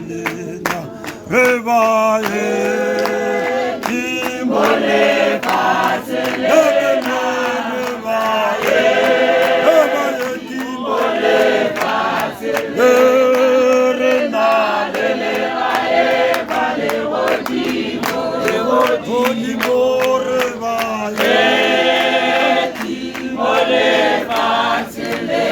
selena rebaye timole faselena rebaye rebaye timole faselena renale rebaye vale odimo rebaye timole faselena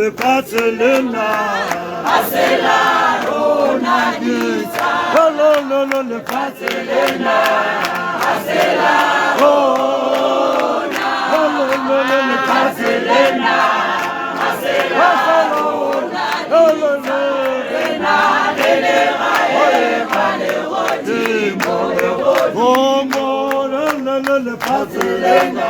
le Barcelona, Barcelona, le Barcelona, Barcelona, le Barcelona,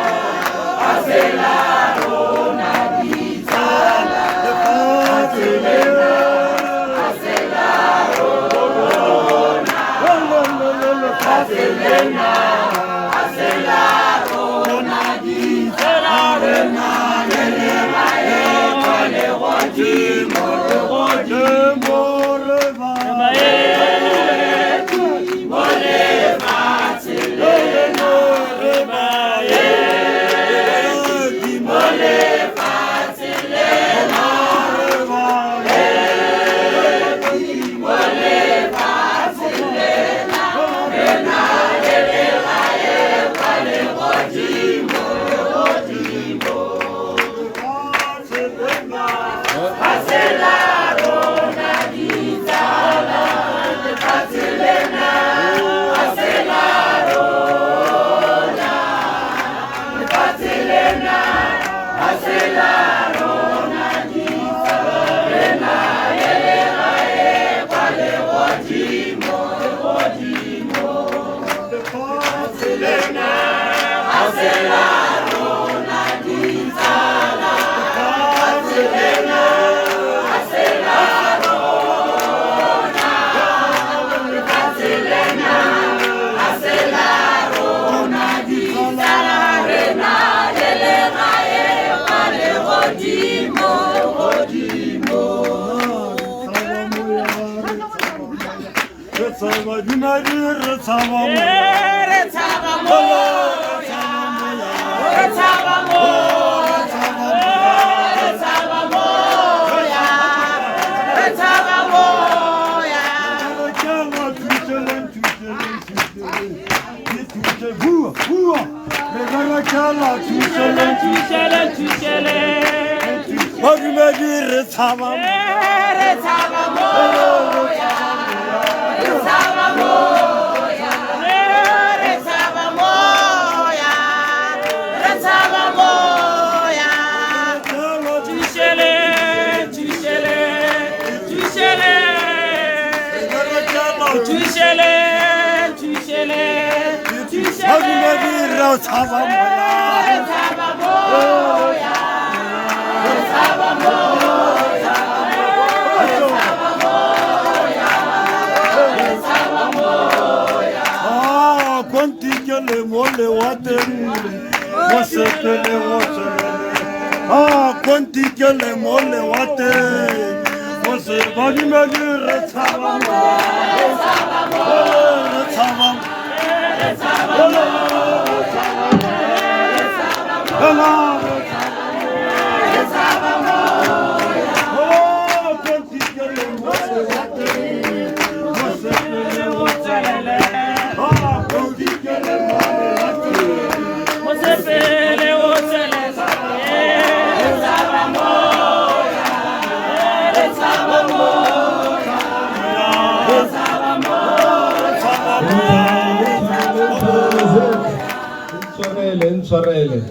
Ntshwarele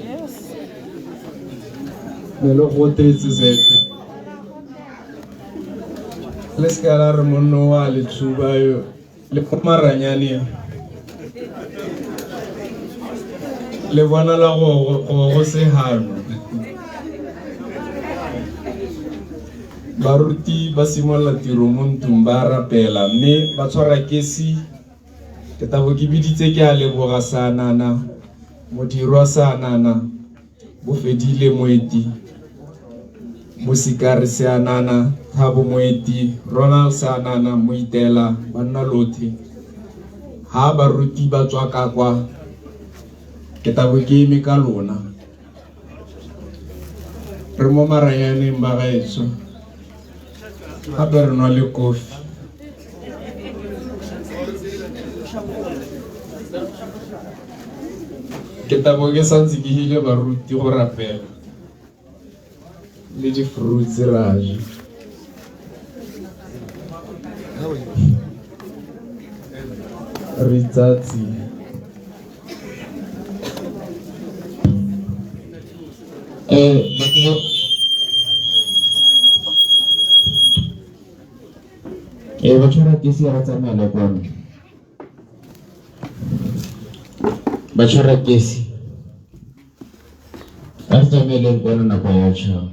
me lo gotetse sete le ska la re monno wa le tsuba yo le maranyane le bona la go se hano baruti ba simolla tiro mo ntlong ba rapela mme ba tshwara kesi ke tabo ke biditse ke a leboga Sanana modirwa Sanana bo fedile moeti musikari Sanana Thabo moeti Ronald Sanana moitela banna lothi ha baruti ba tswa ka kwa ke tabo ke ime ka lona re mo marayaneng ba gaetso gape re nwa le kofi ke tabo ke santse ke hile baruti go rapela le di-fruits ra ja re tsatsi Bachora kesi ya tsamaya le kono. Bachora kesi. Tsamaya le kono na kwa ya chao.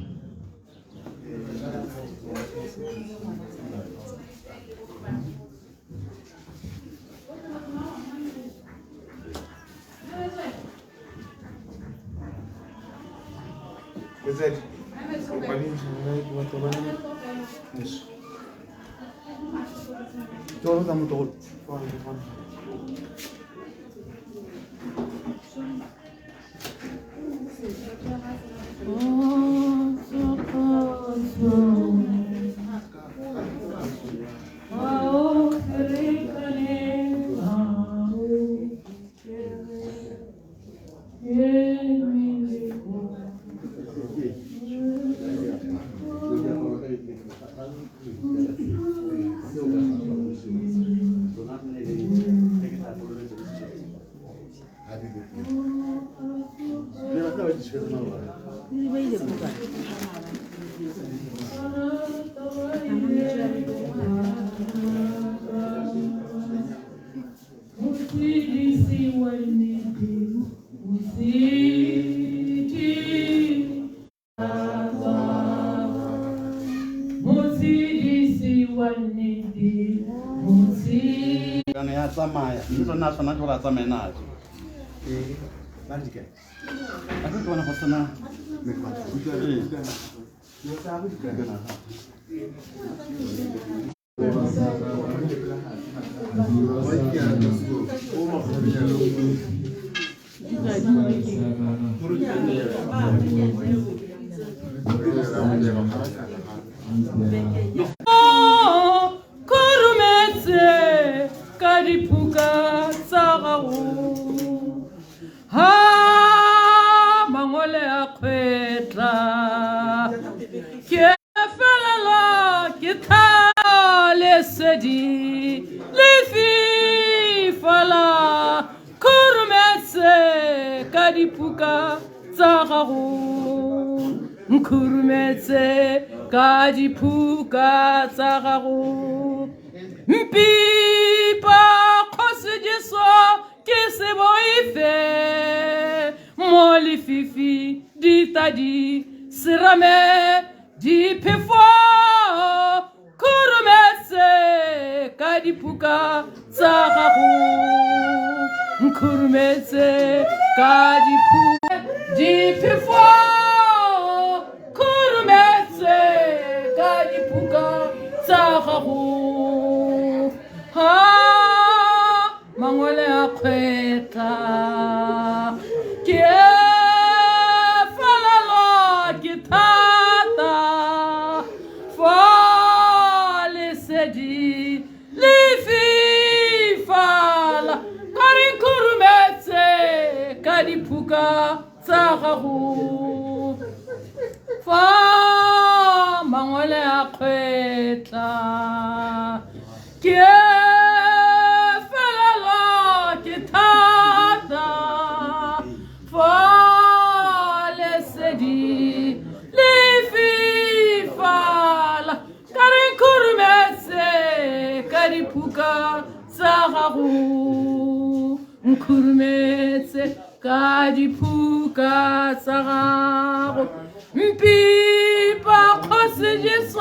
Mpipa kose Jesu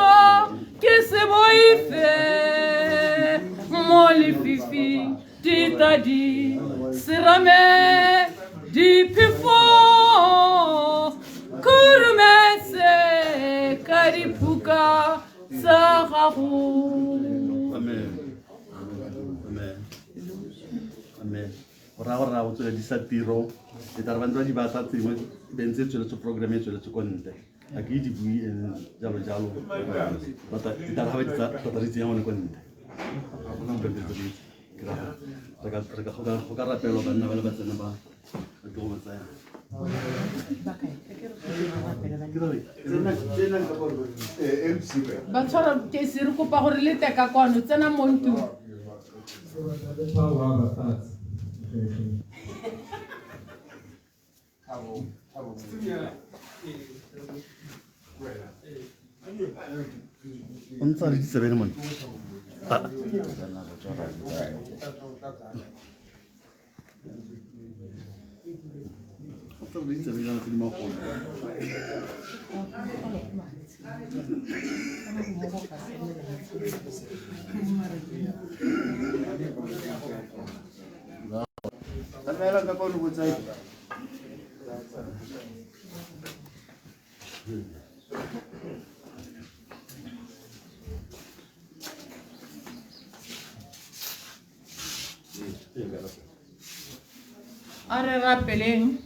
Ife Moli Fifi Titadi Sirame Dipifo Kurmese Karipuka Sahahu. Amen. Ora o tswela di sa tiro e tla ba di batla tsengwe bentse tswela tso program e tswela tso konte a ke di bui jalo jalo bata di tla ba di tsa di tsenya ngone konte a bona bentse tso di kra go ka rapelo ba nna ba le ba tsena ba go ba tsaya ba tshwara ke se re kopa gore le teka kwano tsena mo ntlong. o ntse re di tsebele mone A re rapeleng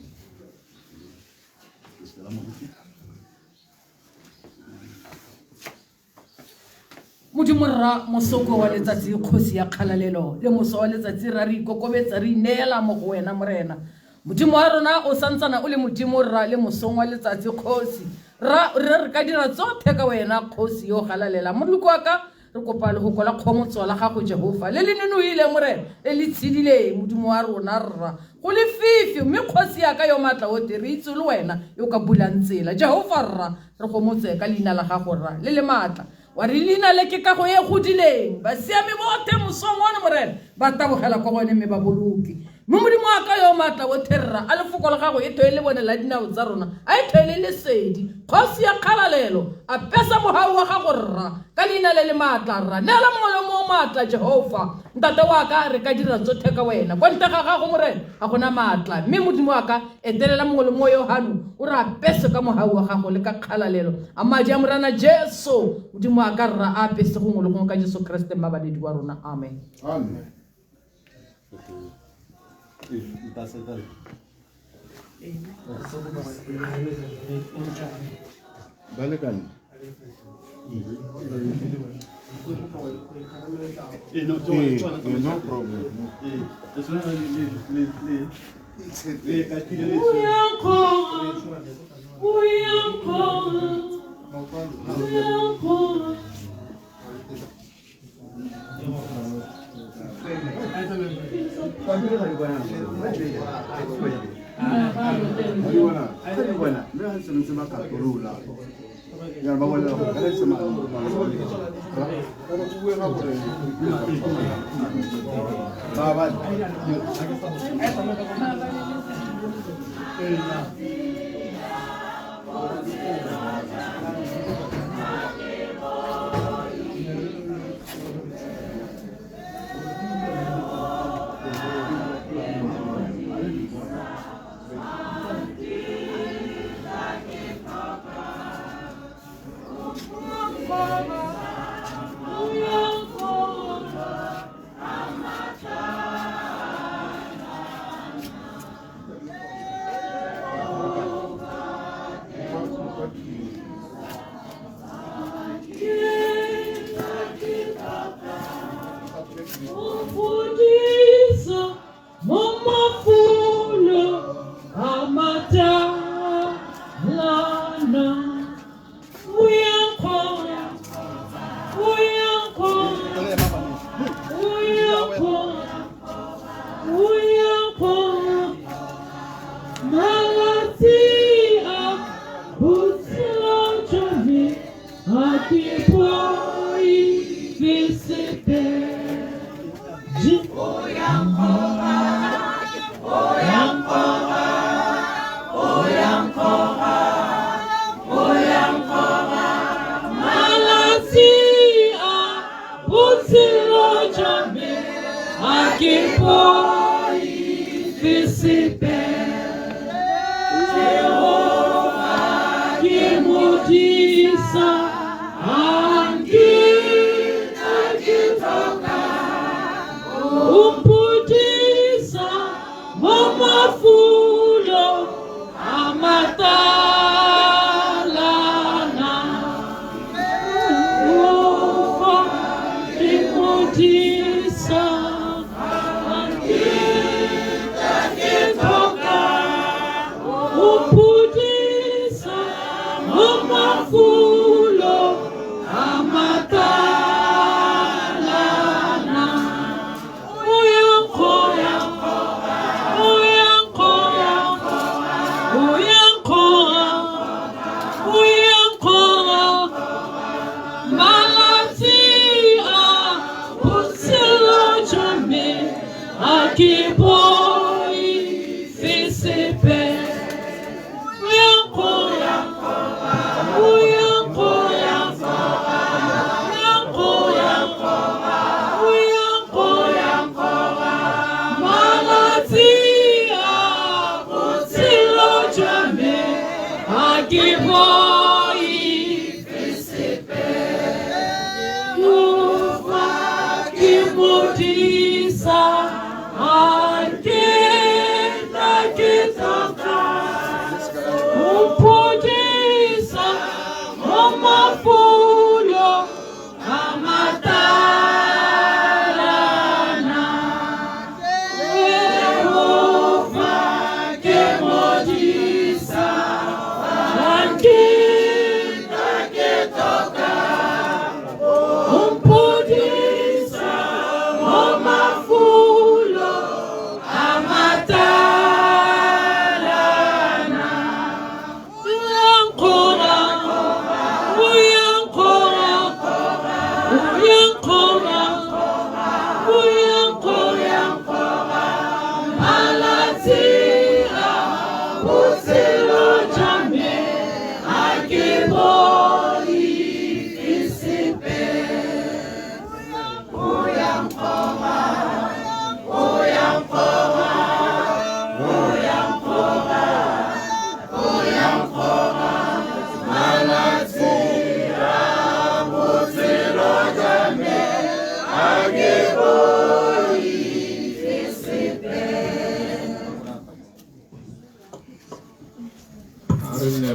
Modimo rra mosoko wa letsatsi kgosi ya kgalalelo le moso wa letsatsi ra re ikokobetsa re ineela mo go wena morena. Modimo wa rona o santsana o le modimo rra le mosong wa letsatsi kgosi re ka dira tsotlhe ka wena kgosi yo galalela moloko wa ka re kopa le go kola kgomotso la gago Jehova le le nenoile morena le le tshidile modimo wa rona rra go le fifi mme kgosi ya ka yo matla o te re itse le wena yo ka bulang tsela Jehova rra re go motse ka leina la gago rra le le matla wa re leina le ke ka go ye godileng ba siame bote mosong wa morena ba tabogela go gone me ba boloki mo modimo wa ka yo matla o terra a lefoko la gago e toele bone la dinao tsa rona a e toele lesedi kgosi ya kgalalelo a pesa mohau wa gago rra ka leina le le matla rra neela mongwe mo matla Jehova ntate wa ka re ka dira tsotlhe ka wena kwa ntle ga gago morena ga gona matla mme modimo wa ka etelela mongwe le mo Yohane o re a pese ka mohau wa gago le ka kgalalelo a madi a morana Jesu modimo wa ka rra a pese gongwe le gongwe ka Jesu Kriste mabadedi wa rona amen. Amen. Balikan. No problem. qui poi visipe Jehovah qui mudisa angina kitoka umpudisa mamafulo amatalana ufa kimudisa angina kitoka umpudisa mamafulo amatalana uyankoya Qui poi fisipe Qui poi fisipe Ufa qui mudisa Angina kitoka umpudisa mamafulo amatalana Yehova kimudisa angina kitoka umpudisa mamafulo amatalana uyankora malatia usilo jame akiboi isipe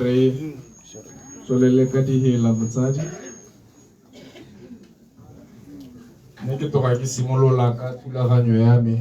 re tswelele ka dihela motsadi mme ke toga ke simolola ka thulaganyo ya me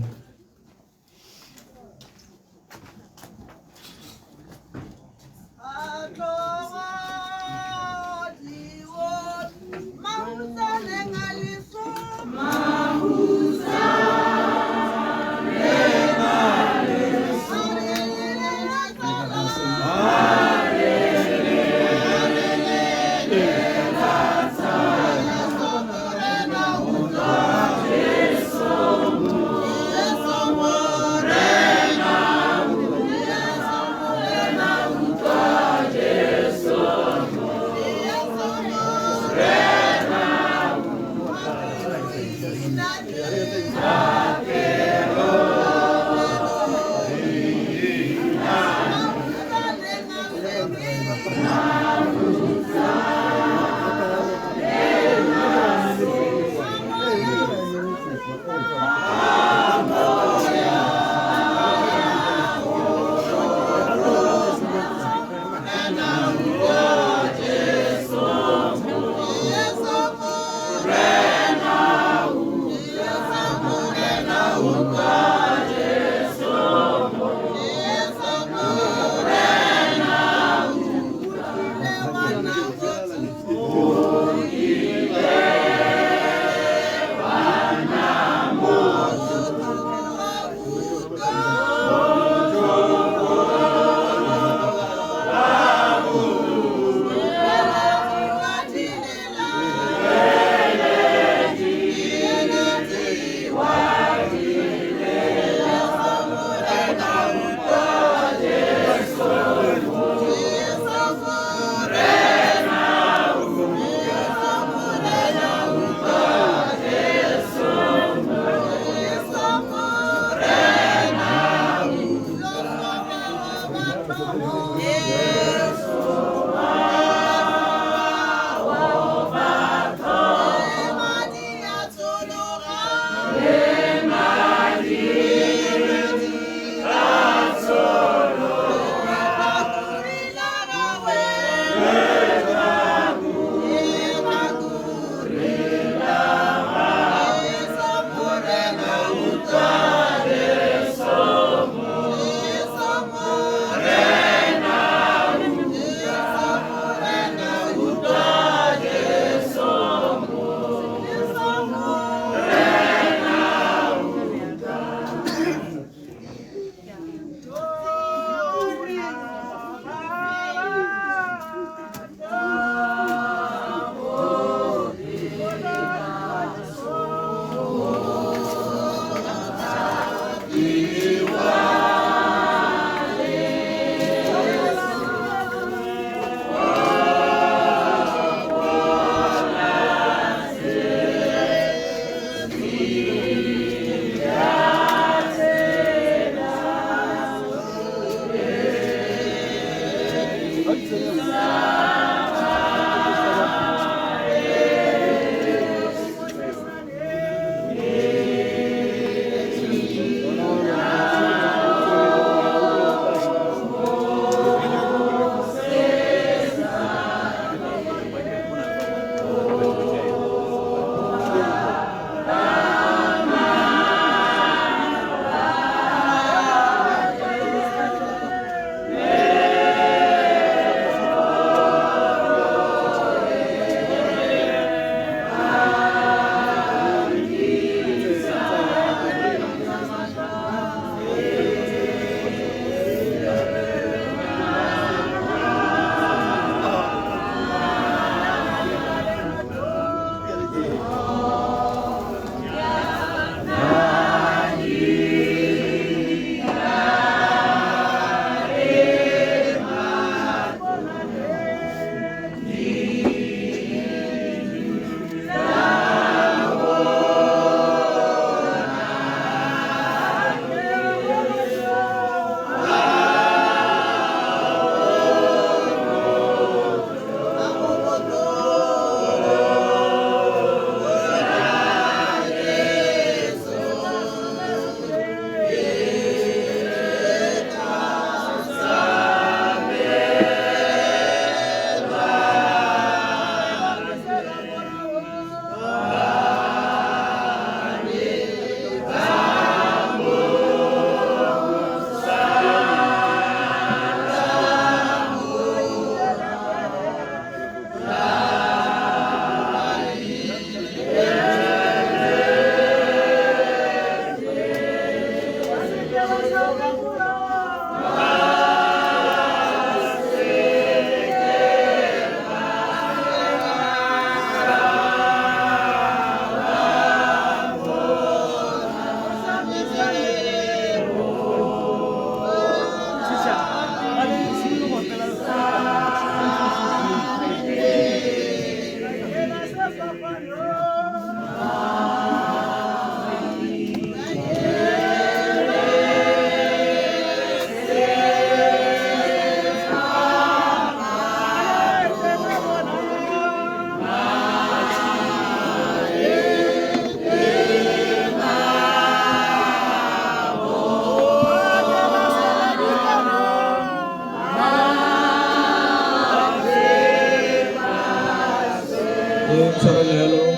Tshwarelelo,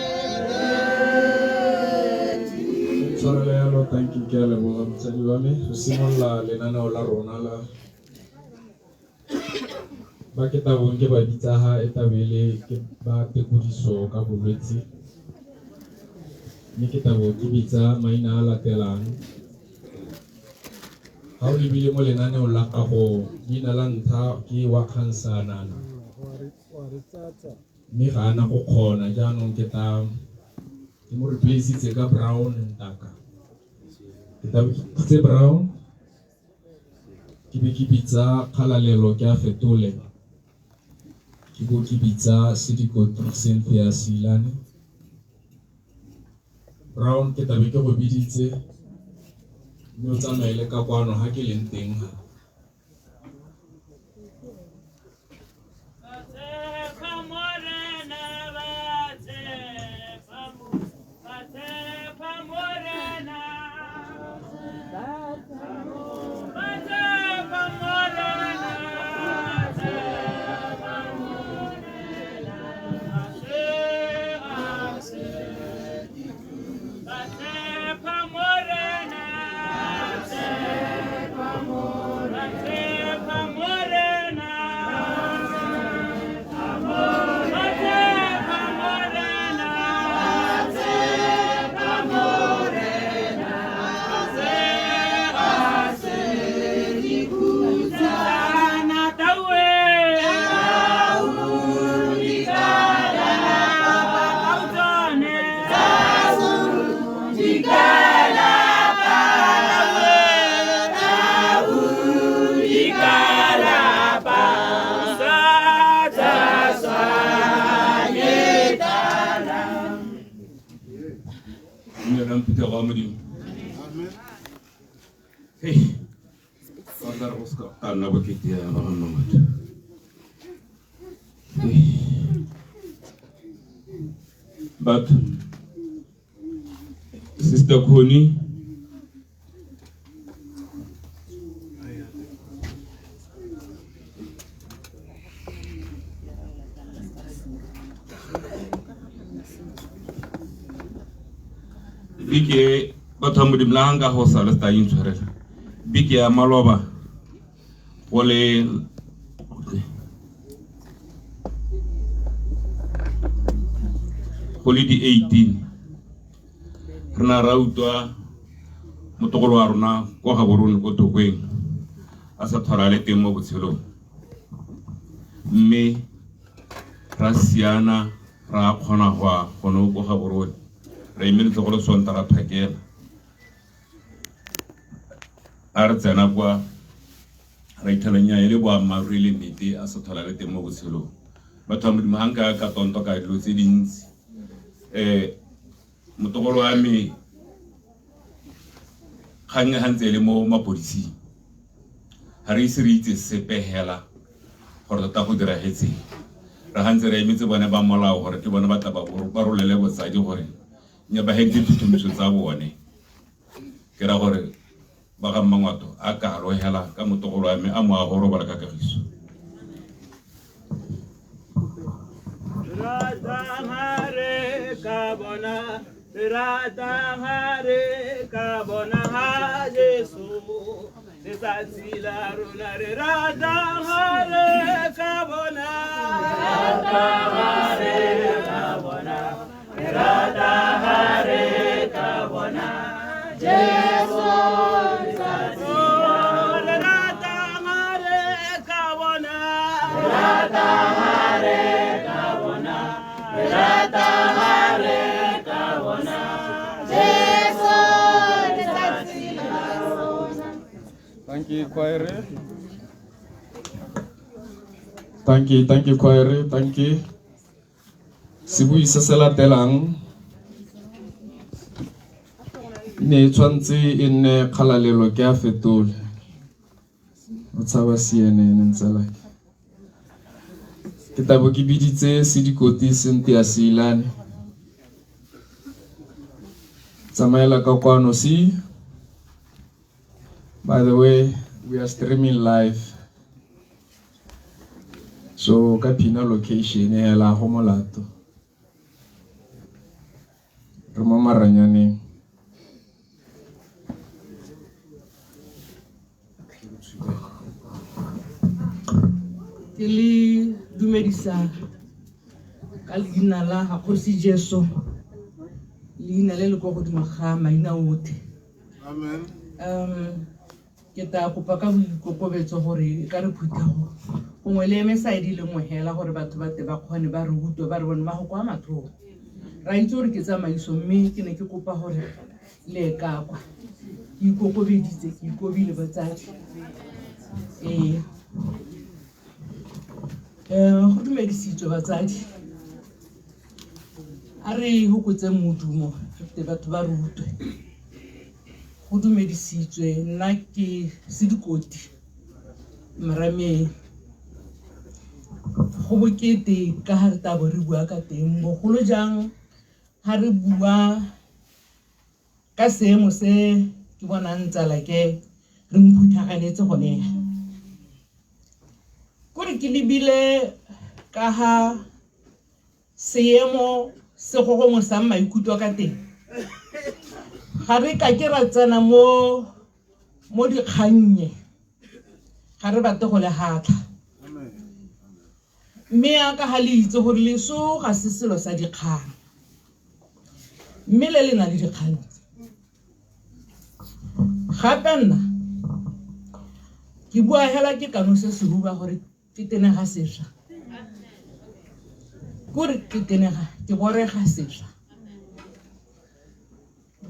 thank you, ke a leboga motsadi wa me. Re simolola lenaneo la rona la ba ke tabong ke ba bitsaga e tabele ke ba tekodiso ka bolwetse. Mme ke tabo ke bitsa maina a latelang. Ga o lebile mo lenaneong la gago, leina la ntlha ke wa Khansanana. Mme ga ana go kgona jaanong ke mo replace-itse ka Brown Ntaka. Ke tse Brown ke be ke bitsa Kgalalelo ke a fetole. Ke bo ke bitsa Sidikoti Cynthia Silane. Brown ke tabe ke go biditse mme o tsamaele ka kwano ha ke leng teng ha. But Sister Connie, Biki Batamudi Blanga Hosala Stayin Chare, Biki Amaloba, Wale. Holiday 18 rena rautwa motogolo wa rona kwa Gaborone ko Tokweng a sa tshwarale teng mo botshelong mme ra siana ra kgona go ko Gaborone re imeletse go le sonta ra phakela a re tsena kwa ra ithalanya ile boammaaruri le nnete a sa tshwarale teng mo botshelong batho ba modimo hanga ka tonto ka dilo tse dintsi motogolo wa me kgang hantse le mo mapodisi ha re se re itse sepehela gore ta go dira hetse ra hantse re emetse bone ba molao gore ke bone ba tla ba rolele botsadi gore nya ba hente dithumiso tsa bone ke ra gore ba ga mangwato a ka ro hela ka motogolo wa me a mo a go robala ka kagiso. Radhare kabona ha Jesu desatila runare Radhare kabona Jesu Thank you, choir. Thank you, choir. Thank you. Sibui se se latelang ne tshwantse e nne Kgalalelo ke a fetole o tshaba CNN ntsala ke tabo ke biditse Sidikoti Cynthia Silane tsamaela ka kwano si. By the way, we are streaming live. So ka pina location e la go molato re mo maranyaneng. Ke le dumedisa ka leina la Kgosi Jesu, leina le le go godimo ga maina otlhe. Amen. Ke ta kopa ka boikokobetso gore ka re phuthago gongwe le eme side le ngwe hela gore batho ba te ba kgone ba re utwe ba re bone ba go kwa matlho. Ra itse gore ke tsamaiso mme ke ne ke kopa gore le ka kwa ke ikokobeditse ke ikobile batsadi. Go dumedisitswe batsadi, a re hokotse modumo te batho ba re utwe. Go dumedisitswe, nna ke Sedikoti Marameng. Go bokete ka ha re tabo re bua ka teng bogolo jang ha re bua ka seemo se ke bonang tsala ke re mphuthaganetse gone. Gore ke lebile ka ha seemo se go gongwe sa maikutlo ka teng, ga re ka ke ra tsena mo dikgannye, ga re bate go le hatla. Mme aka ha le itse gore leso ga se selo sa dikgang, mme le le na le dikgang. Gape nna ke bua hela ke kano se se huba gore ke tenega sešwa, gore ke tenega ke borega sešwa.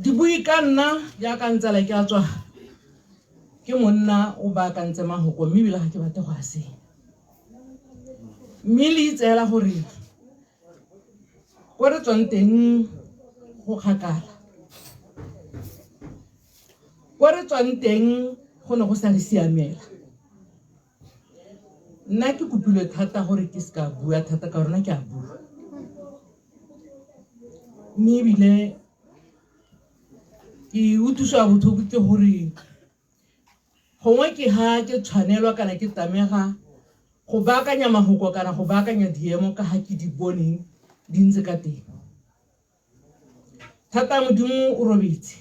Di bui ka nna ya ka ntsala ke a tswa ke monna o ba ka ntse mahoko, mme ebile ga ke bate go a senya. Mme le itseela gore ko re tswang teng go kgakala, ko re tswang teng go ne go sa re siamela. Nna ke kopilwe thata gore ke se ka bua thata ka rona ke a bua, mme ebile ke utlwiswa botlhoko ke gore gongwe ke ha ke tshwanelwa kana ke tamega go baakanya mahoko kana go baakanya diemo ka ha ke di boneng di ntse ka teng. Thata Modimo o robetse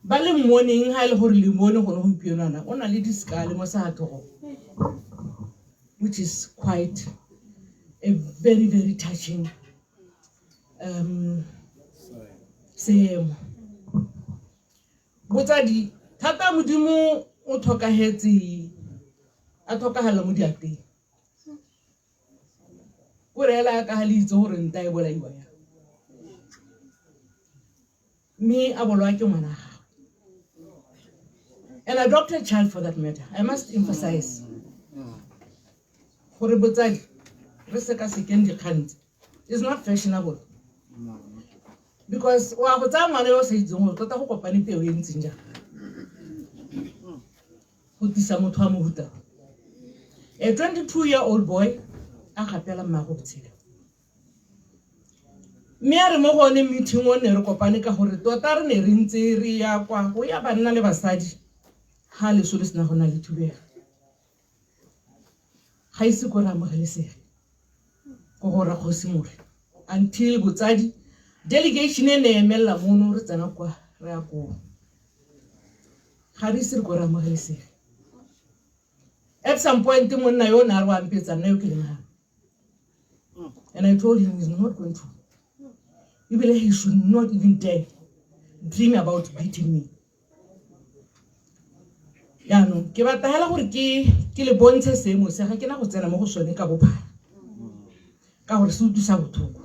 ba le mmoneng ha e le gore le mmone go ne gompieno ana o na le diskale mo sa thogo, which is quite a very, very touching seemo. Botsadi thata Modimo o tlhokagetse a tlhokagala mo diateng. O reela ka ha le itse gore nta e bolaiwa ya, mme a bolwa ke ngwana gago. And I adopted a child for that matter. I must emphasize gore botsadi re se ka sekeng dikgantse is not fashionable, because wa go tsaya ngwana yo sa itseng gore tota go kopane peo e ntseng jang go tisa motho a mohuta. A 22-year-old boy a gapela mmago botshelo. Mme a re mo gone meeting o ne re kopane ka gore tota re ne re ntse re ya kwa go ya banna le basadi ha leso le sena go na le thubega. Ga ise ko re amogelesege go gore kgosi more until botsadi delegation e ne emela mono re tsena kwa re ya ko ga re ise re ko re amogelesege. At some point monna yo na re wa mpetsa nna yo ke leng ha, and I told him he's not going to, even he should not even dare dream about beating me. Ya no ke batla hela gore ke le bontshe seemo se ga ke na go tsena mo go sone ka bophara ka gore se utlwisa botlhoko.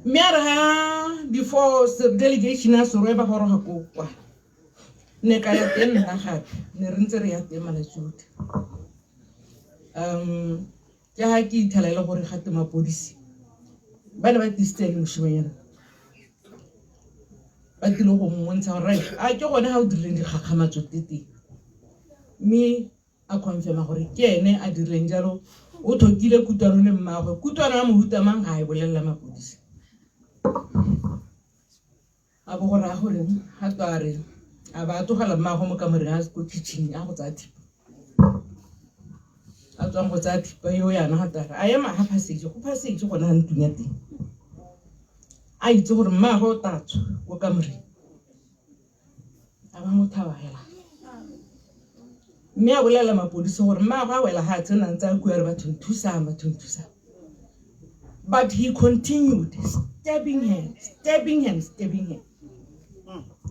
Mme a re ha before delegation a soreba gore ga ko kwa ne ka ya teng nna gape ne re ntse re ya teng malatsi otlhe. Ke ha ke ithalela gore gate mapodisi ba ne ba tlisitse le moshimanyana ba tlile go mmontsha gore right a ke gone ga o dirileng dikgakgamatso tete, mme a confirma gore ke ene a dirileng jalo. O thokile kutwano le mmagwe, kutwana ya mohuta mang ga e bolelela mapodisi. A bo gore a gore ga twa re a ba tlogela mmagwe mo kamoreng a ko kitchen a go tsaya thipa, a tswang go tsaya thipa yo yana ga twa re a ema ga passage go passage gona ga ntlong ya teng. a itse gore mmaagwe o tatswa ko kamoreng a ba mo thabagela mme a bolela mapodisi gore mmaagwe a wela ga a tsena ntse a kua re bathong thusang. But he continued stabbing her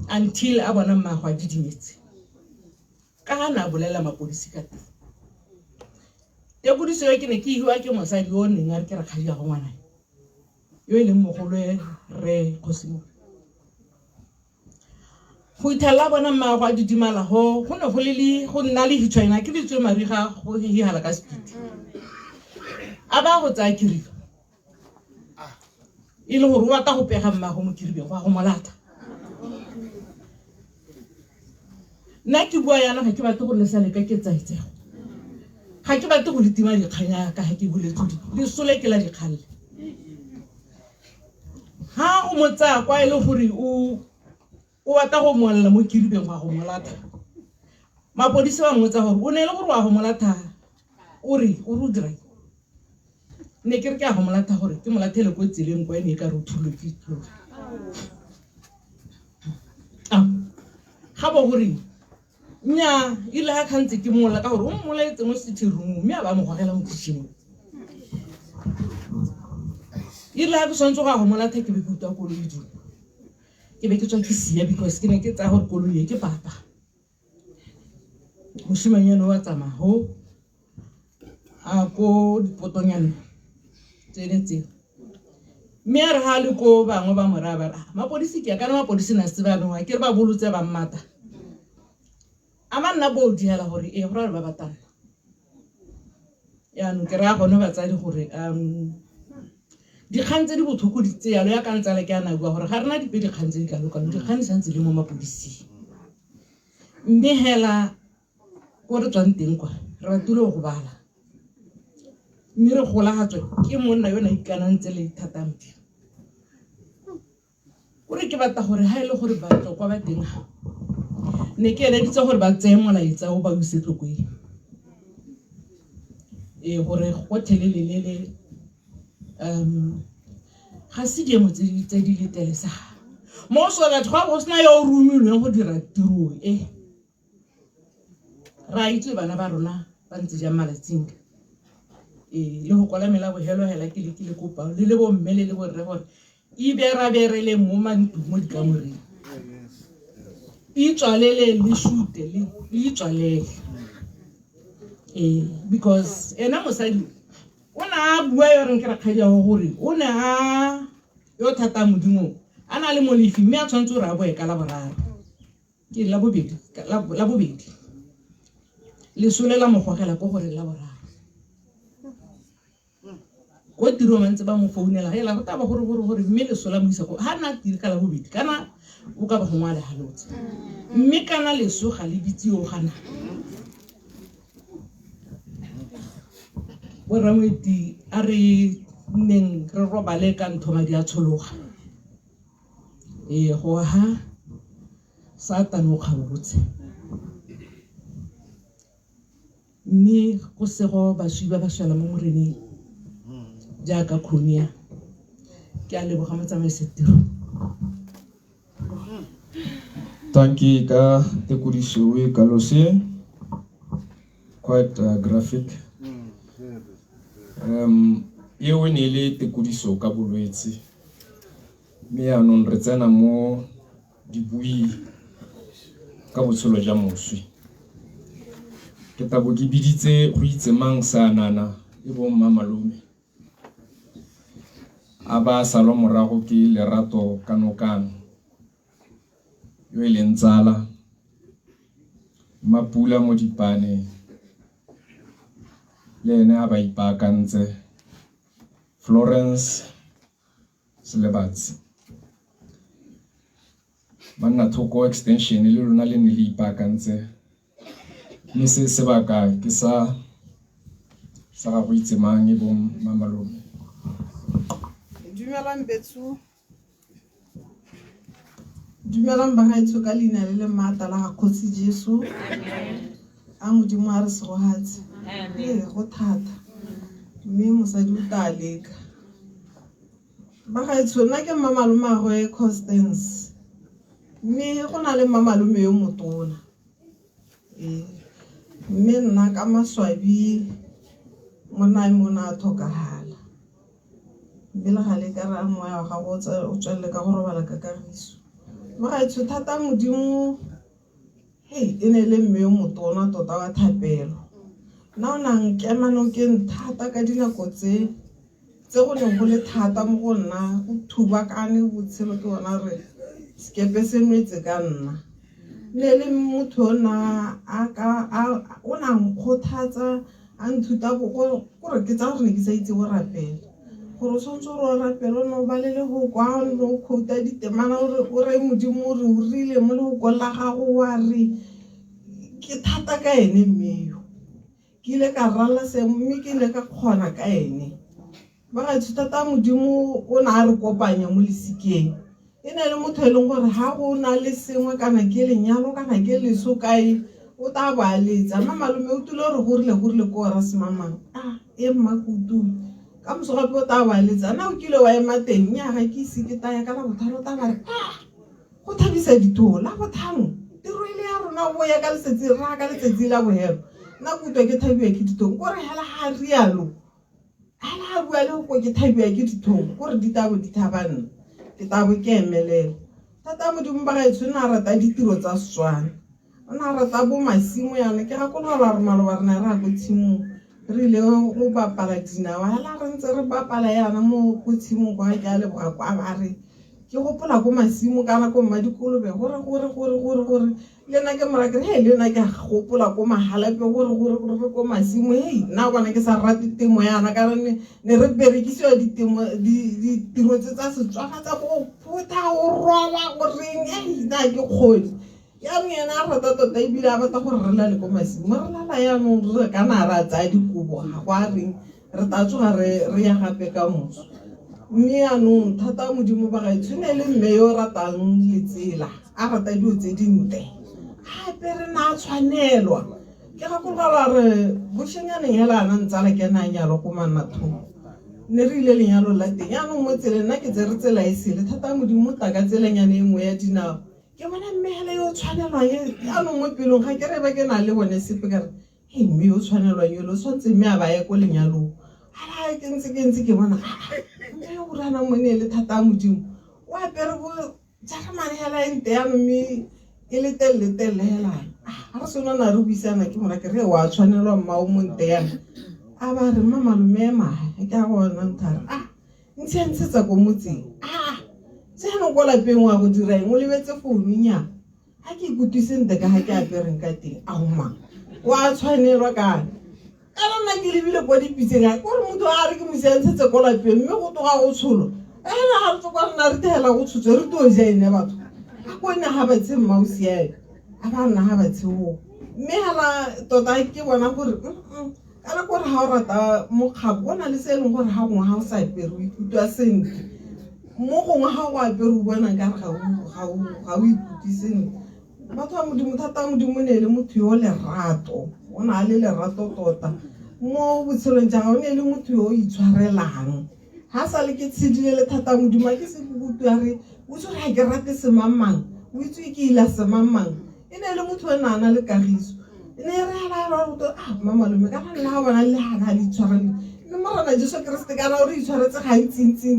until a bona mmaagwe a didimetse ka ga na bolela mapodisi ka teng. Tekodiso yo ke ne ke hiwa ke mosadi yo neng a re ke ra kgadi ya go ngwana yo e leng mogolo re Kgosimore. Go ithalla bona mmaagwe a didimala go ne go nna le hitshwaina ke ditswe mariga go hihala ka speed a ba go tsaya kiriba e le gore o batla go pega mmaagwe mo kiribeng go mo lata. Nna ke bua yana ga ke batle go lesale ka ke tsaitsego ga ke batle go letima dikganya ka ga ke buletsodi lesole ke la dikgalle ha o mo tsaya kwa e le gore o batla go molla mo kiribeng go mo lata. Mapodisi ba mmotsa gore o ne le gore wa go mo lata o re o dira ne ke re ke a go mo lata gore ke mo latele ko tseleng kwa ene e ka re o thulo ke tlo ga bo gore nya ile ha khantse ke mola ka gore o mmolaetse mo sitting room mme a ba mo gogela mo kitchen ile ha ke swantse go mola the ke be ke utwa ko le dilo ke be ke tswa ke sia because ke ne ke tsa gore koloi ke papa moshimanyane wa tsama ho a ko dipotonyane tse mme re ha le ko bangwe ba moraba mapodisi ke kana mapodisi na se ba nwa ke re ba bolotse ba mmata amanna bo diela gore e gore ba batana ya no ke ra gone ba tsadi gore di khantse di bothoko di tse yalo ya ka ntsala ke ana bua gore ga rena di pedi khantse di ka loka di khantse santse le mo mapodisi mme hela go re tswang teng kwa re tulo go bala mme re gola gatswe ke monna yona ikanantse le thatamti gore ke batla gore ha ile gore ba tswa kwa ba teng ne ke ere ditse gore ba tseye molaetsa o ba use tlokwe gore go thelelelele ga se di mo tse di letelesa mo so that go sna yo rumilwe go dira tiro ra itse bana ba rona ba ntse ja malatsing le go kola mela bo helo hela ke le kopa le bo mmele le bo re gore e bera berele mo mantu mo dikamoreng itswalele le shute le itswalele because ena mosadi ona bua yo re nkira kgadi ya gore ona yo thata modimo ana le molifi mme a tshwantse re a boe ka la boraro ke la bobedi le solela mogogela go gore la boraro go tiro mantse ba mo founela hela go taba gore mme le sola mo isa go ha na tiri ka la bobedi kana o ka ba go ngwala halotse mme kana le so ga le ditsi o gana boramweti a re neng re robale ka nthoma di a tshologa go ha Satan o kgabotse mme go sego baswi ba shwela mo moreneng jaaka Khonia ke a leboga motsamaisi-tiro. Tanki ka tekodiso e kalose quite graphic e o ne le tekodiso ka bolwetse mme anong re tsena mo dibui ka botshelo ja moswi ke tabo ke biditse go itse mang sa nana e bo mmamalome aba salo morago ke lerato kanokano yo e leng tsala mapula mo dipane le ene a ba ipaakantse Florence Selebatsi banna thoko extension le lona le ne le ipaakantse mme se sebaka ke sa ga go itse mang e bo mmamalome. Dumelang bagaetsho ka leina le le maata la ga Kgosi Jesu a modimo a re segohatse go thata mme mosadi o ta leka Bagaetsho nna ke mmamalomagwe Constance. Mme go na le mmamalome yo motona. Mme nna ka maswabi mona tlhokahala. Mme le gale ka ra moya ga go o tswelle ka go robala ka Kagiso. Bagaetsho thata Modimo e ne le mme yo motona tota wa Thapelo. Na o nang kemanong ke nthata ka dinako tse go neng go le thata mo go nna go thubakane botshelo ke bona re skepe se nwetse ka nna. Ne le motho ona o nang kgothatsa a nthuta gore ke tsa gore ne ke sa itse go rapela. Gore tshwanetse gore rapela no ba le go kwa no khouta ditemana o re Modimo re o rile mo le go la gago wa re ke thata ka ene mmeo. Ke ile ka rala se mme ke ile ka kgona ka ene. Bagaetsho thata Modimo o na re kopanya mo lesikeng. E ne le motho e leng gore ha go na le sengwe kana ke lenyalo kana ke leso kae o ta ba letsa mamalume o tule gore gorile ko ra semamang e mmakutu ka mosogape o ta ba letsa na o kile wa ema teng nya ga ke ise ke taya ka la bothano ta ba re go thabisa dithola bothano tiro ile ya rona go ya ka letsetsi ra ka letsetsi la bohelo na kutwa ke thabiwa ke ditong gore hela ha rialo hala bua le go ke thabiwa ke ditong gore ditabo di thabana ke tabo ke emelela thata Modimo Bagaetsho na rata ditiro tsa Setswana o na rata bo masimo yana ke ga kona ba re maloba rena ra go tshimo re ile go bapala dinawa hala re ntse re bapala yana mo go tshimo go ga ke a leboga kwa ba re ke gopola go masimo kana go Madikolobe gore le nna ke morake le nna ke gopola go Mahalape gore go masimo nna bona ke sa rate temo yana ka ne re berekisiwa ditiro tsa Setswana tsa go phutha o rola gore nna ke kgodi ya ngena a rata tota ebile a batla gore re la le go masimo re lala yaanong re kana ra tsaya dikobo ga go a reng re tatsoga re ya gape ka moso. Mme yaanong thata Modimo Bagaetsho ne le mme yo ratang letsela a rata dilo tse dinte gape re na tshwanelwa ke ga go rala re bošenyaneng hela ana ntsala ke na nyalo go Manathong ne re ile lenyalo la teng yaanong mo tseleng nna ke tse re tsela e sele thata Modimo ta ka tselanyana e nngwe ya dinao ke bona mme hela yo tshwanelwa yaanong mo pelong ga ke re ba ke na le bone sepe ka re mme yo tshwanelwa yo lo tshwantse mme a ba ye ko lenyalong hala ke ntse ke bona mme o rana mone le thata Modimo wa pere go jaramane hela ente ya mme e le telle hela a re sona na re buisana ke mona ke re wa tshwanelwa mmao mo nte yana a ba re mamalume ke a bona nthara ntse tsa go motseng tseno go lapeng wa go dira eng o lebetse founu nya ha ke ikutise nte ka ha ke apereng ka teng a uma wa tshwanelwa kana nna ke lebile kwa dipitseng a gore motho a re ke mosiantshetse ko lapeng mme go toga go tsholo ena ga re tsokwa rena re thela go tshotse re to ja ene batho a kone ga batshe mmausi yae a ba nna ga batshe o mme hela tota ke bona gore ka le gore ga o rata mokgako go na le se e leng gore ga gongwe ga o sa apere o ikutlwa sentle mo gongwe ga go apere o bona ka re ga o ikutlwe sentle batho ba Modimo thata Modimo ne le motho yo lerato o na le lerato tota mo botshelong ja o ne le motho yo itshwarelang ha sa le ke tshidile le thata Modimo ke se bukutu a re o tsore ha ke rate semamang o itse ke ila semamang e ne le motho o nana le Kagiso ne re ra to mamalume ka nna ha bona le hana le itshwarele mme morana Jesu Kriste ka ra o re itshwaretse ga ntsi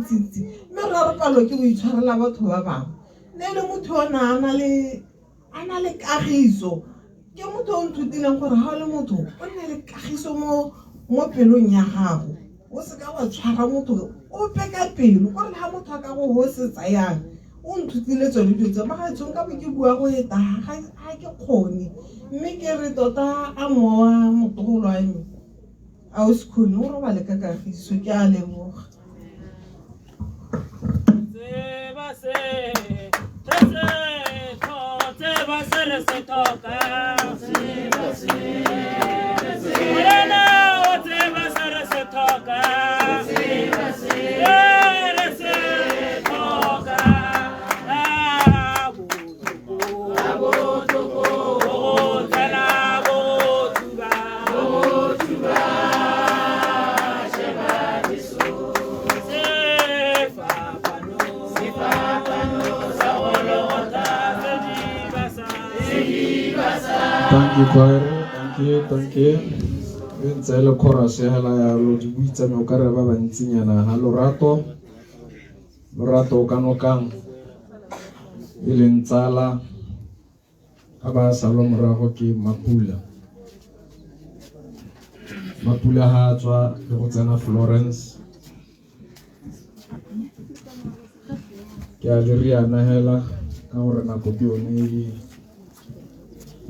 mme re palo ke o itshwarela batho ba bangwe ne le motho o nana le ana le Kagiso ke motho o nthutileng gore ha o le motho o nne le Kagiso mo pelong ya gago o se ka wa tshwara motho o peka pelo gore ha motho a ka go ho se tsayang o nthutile tsone dilo tse Bagaetsho ka bo ke bua go eta ga ke kgone mme ke re tota a mowa motogolo a me a o se kgone o robale ka Kagiso ke a leboga se toca Thank you, choir. Thank you. Ntse le chorus hela ya lo di buitsa me o ka re ba bantsinyana ha lorato kano kang ileng tsala a ba salo morago ke Mapula ha tswa le go tsena Florence ke a le riana hela ka gore nako ke yone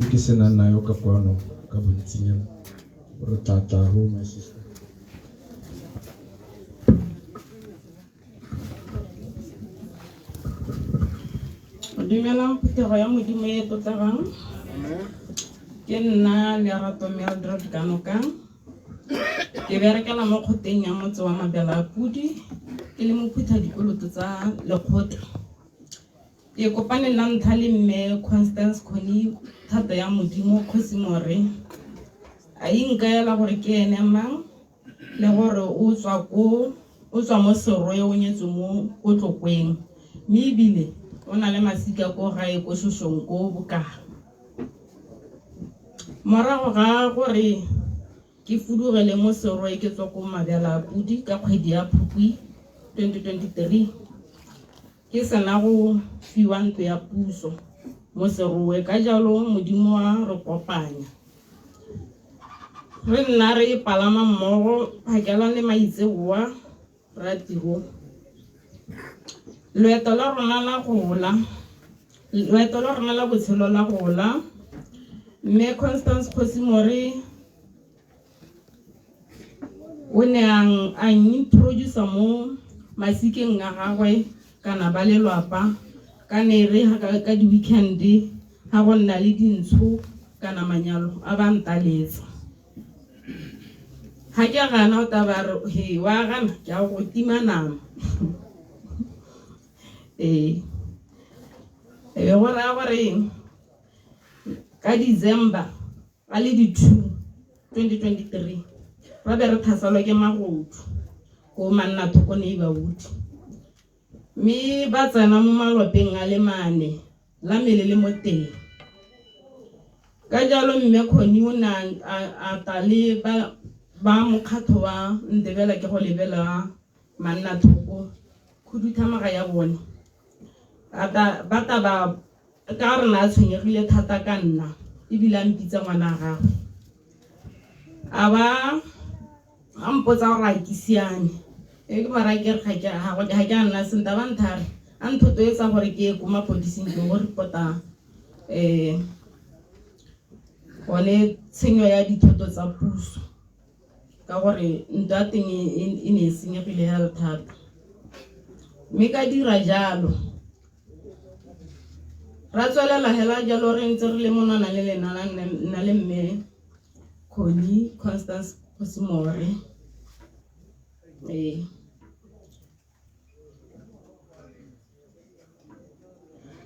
ke sena nayo ka kwano ka bontsinyana re tata ho my sister. Dumelang phuthego ya modimo e tlotlegang ke nna Lerato Mildred Kanokang ke berekela mo kgoteng ya motse wa Mabelapodi ke le mophutha dikoloto tsa lekgotla ke kopane la ntlha le mme Constance Khoni thata ya modimo Khosimore a inkaela gore ke ene mang le gore o tswa mo seroe o nyetse mo kotlokweng mme ebile o na le masika ko gae ko Shoshong ko Boka morago ga gore ke fudugele mo seroe ke tswa ko Mabelapodi ka kgwedi ya Phukwi 2023 ke sena go fiwa ntlo ya puso mo seroe ka jalo modimo wa re kopanya re nna re palama mmogo phakela le maitseoa ra tiro loeto la rona la botshelo la gola mme Constance Khosimore o ne a introduce mo masikeng a gagwe kana ba lelwapa ka ne re ka di weekend ha go nna le dintsho kana manyalo a ba ntaletsa ha ke gana o tabare he wa gana ja go tima nama go ra gore ka December a le di 2 2023 ba be re thasalo ke magodu ko manna thoko ne ba buti me ba tsena mo malopeng a le mane la mele le mo teng ka jalo mme Khoni o na a tale ba mokgatho wa Ndebela ke go lebela manna thoko khuduthamaga ya bone ba ka re na tshwenyegile thata ka nna ebile a mpitsa ngwana gagwe a ba a mpotsa gore a ke siane ke bara ke re ga ke a nna senta ba nthare a nthotoetsa gore ke ye ko mapodising ke go report-a gone tshenyo ya dithoto tsa puso ka gore ntwa teng e ne e senyegile hela thata mme ka dira jalo ra tswelela hela jalo re ntse re le monana le lena nna le mme Khoni Constance Khosimore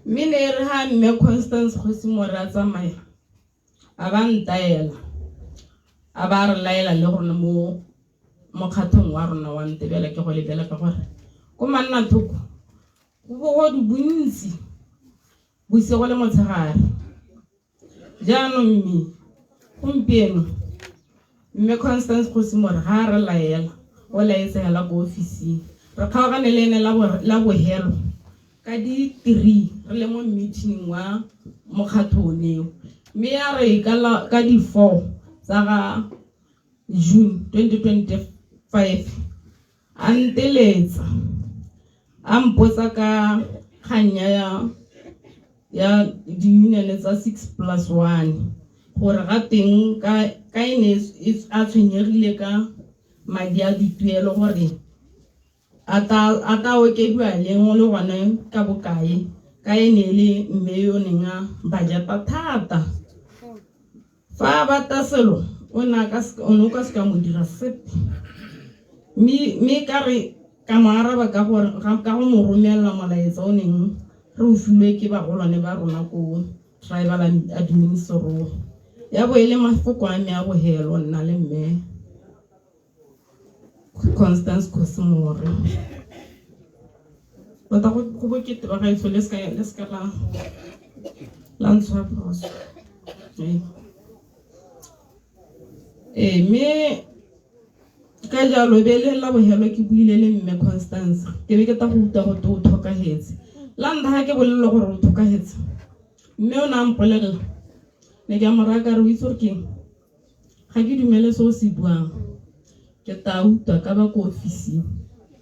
mme ne re ha mme Constance Khosimore a tsamaya a ba ntaela a ba re laela le rona mo mokgathong wa rona wa Ndebela ke go lebela ka gore ko manna thoko go bogodu bontsi bosigo le motshegare jaanong mme gompieno mme Constance Khosimore ga re laela o laetsela ko ofising re kgaogane le ene la bohelo ka di 3 re le mo meeting wa mokgatho neo mme ya re ka di 4 tsa ga June 2025 a nteletsa a mpotsa ka kganya ya di-union tsa 6+1 gore ga teng ka ene a tshwenyegile ka madi a dituelo gore a ta okediwa leng le gone ka bokae ka ene le mme yo neng a bajata thata fa ba taselo o ka se ka mo dira sepe mme ka re ka mo araba ka go mo romelela molaetsa o neng re o filwe ke bagolwane ba rona ko tribal administration ya bo ele mafoko a me a bohelo nna le mme Constance Khosimore bata go bokete ba gaetso le ska la ntshwa phoso Me ka jalo bele la bohelo ke buile le mme Constance ke be ke ta go uta go to tlhokahetse la nda ke bolelo gore o tlhokahetse mme o na mpolela ne ke amara ka re itse ke ga ke dumele so se buang ke ta uta ka ba ko ofisi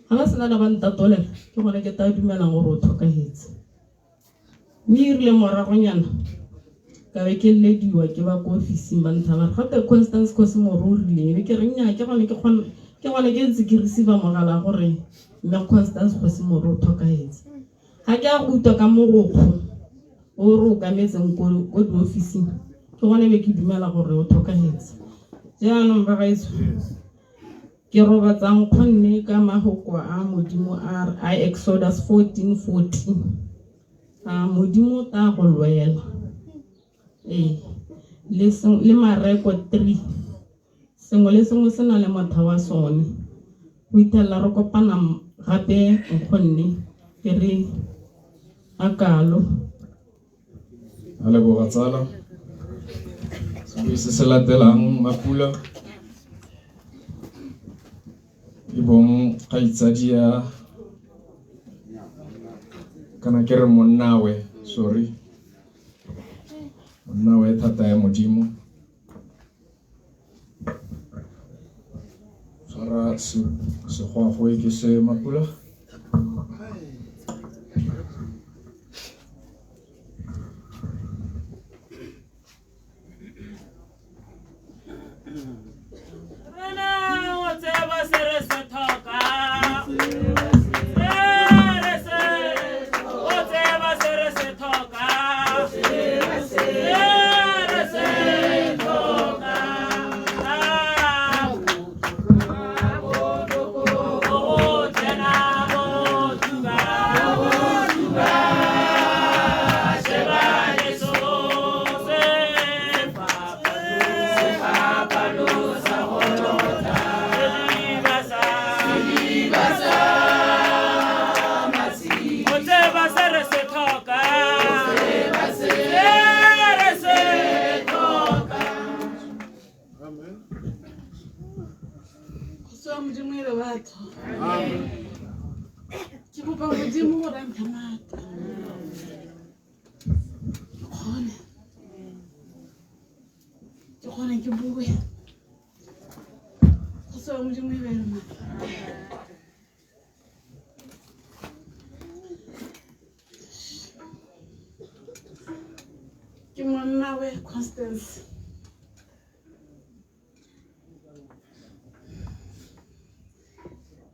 ha ba sena ba ntatolela ke gone ke ta dumela gore o tlhokahetse le morago nyana ka be ke lediwa ke ba ko ofisi ba nthabara gape Constance ko se moruri le ke renya ke gone ke ntse ke receive mogala gore mme Constance go se moruri tlhokahetse ha ke a go uta ka mogokgo o ro ka metseng ko ofisi ke gone be ke dumela gore o tlhokahetse jaanong ba gaitso ke robatsang khonne ka mahoko a modimo a Exodus 14:14 modimo ta go lwela le Mareko 3 sengwe le sengwe se na le motho wa sone go itela re kopana gape khonne ke re akalo ale bo gatsala se latelang Mapula ibong kaitsadi ya kana kere monnawe sorry monnawe thata ya modimo sara se go ke se Mapula Constance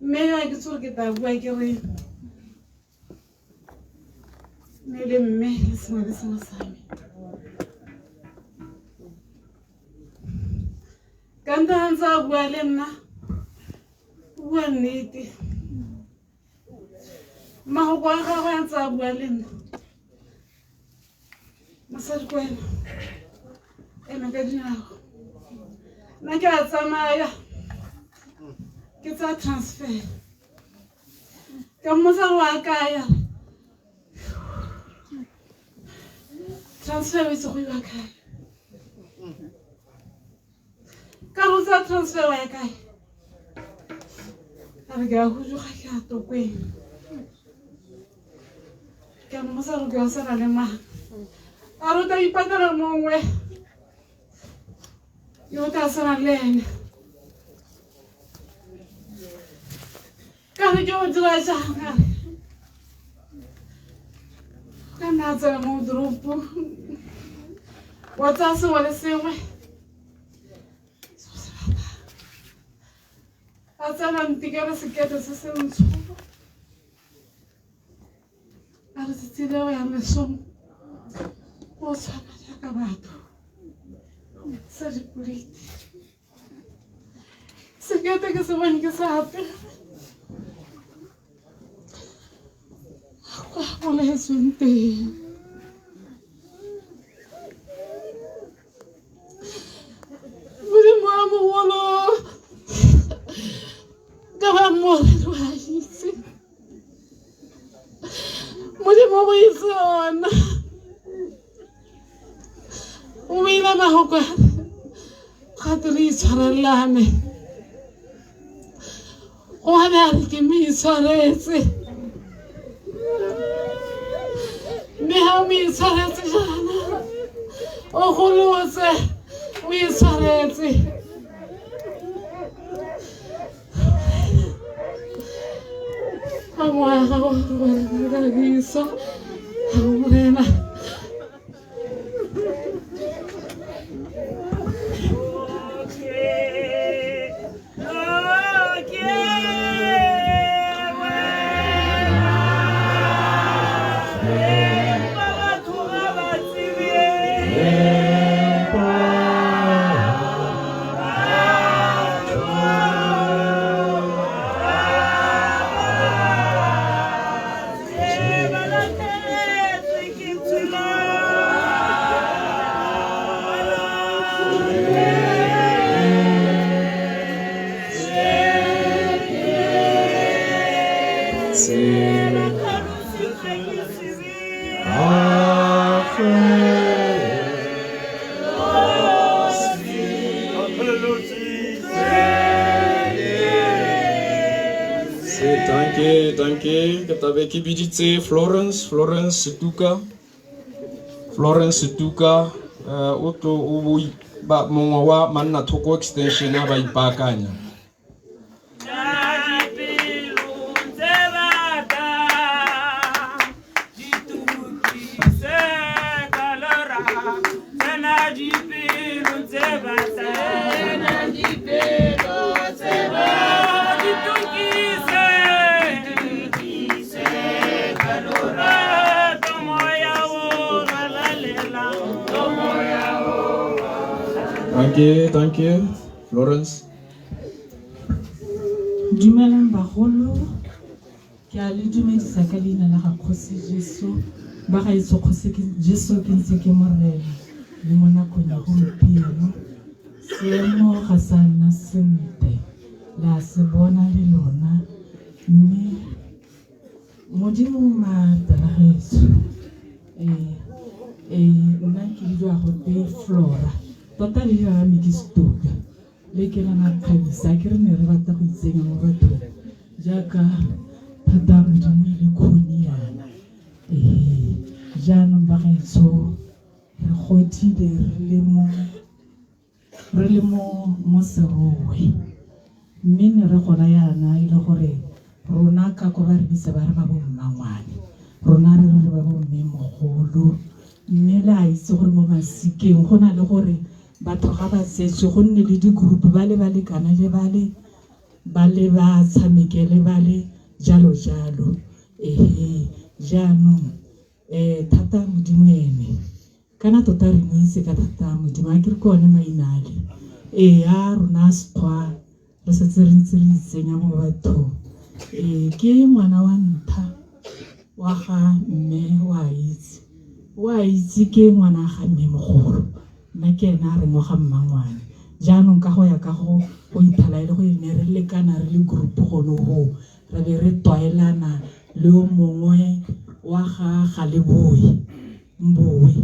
me ya ke tsore ke ta bua ke re me le mme le sengwe le sengwe sa me ka nta ntse a bua le nna bua nnete mahoko a gagwe a ntse a bua le nna mosadi ko wena ena ka dinao nna ke a tsamaya ke tsa transfer ka mmotsa wa kaya transfer o itse go iwa kae ka go tsa transfer wa kae a re ke a huduga ke a tokweng ka mmotsa go ke wa sena le mang a re ta ipatela mongwe yo ta sena le ene ka re ke o dira jang ka nna tsena mo doropo wa tsaya sengwe le sengwe a tsena ntikere sekete se se ntsho a re tsetsile go ya mesong o tshwana jaaka batho sa dipoliti sekete ke se bone ke sa apere kwa boletsweng teng modimo wa mogolo ka ba morero wa itse modimo o itse ona o ile mahoko Kadri Charalane. What are the miseries? Me Sarajana. Oh, who was it? We Sarati. Danke. Katabe kibiditse Florence Tuka. Oto ubu ba mongwa manna thoko extension aba ipakanya. Thank you, Florence. Dumelang bagolo ke a le dumedisa ka leina la Kgosi Jesu ba ga itse Kgosi Jesu ke ntse ke morena le mo nakong ya gompieno seemo ga sa nna sentle la se bona le lona mme modimo maatla Jesu nna ke dira go te Flora tota le ya me ke stuka le ke lana khabisa ke re ne re batla go itsenya mo bathong jaaka thata modimo le khoniana jaanong ba gaetsho re godile re le mo serowe mme ne re gona yana ile gore rona ka go ba re bitsa ba re ba bo mmangwane rona re ba bo mme mogolo mme le a itse gore mo masikeng go na le gore batho ga ba setse go nne le di-group ba le kana le ba tshameke le ba le jalo jaanong thata modimo ene kana tota re mo itse ka thata modimo a ke re kone mainale ya rona sekgwa re setse re ntse re itsenya mo bathong ke ngwana wa ntha wa ga mme wa itse ke ngwana ga mme mogolo nna ke ena a re mo ga mmangwane jaanong ka go ya ka go ithala ile go ine re lekana re le group gono go re be re toelana le o mongwe wa ga le mbowe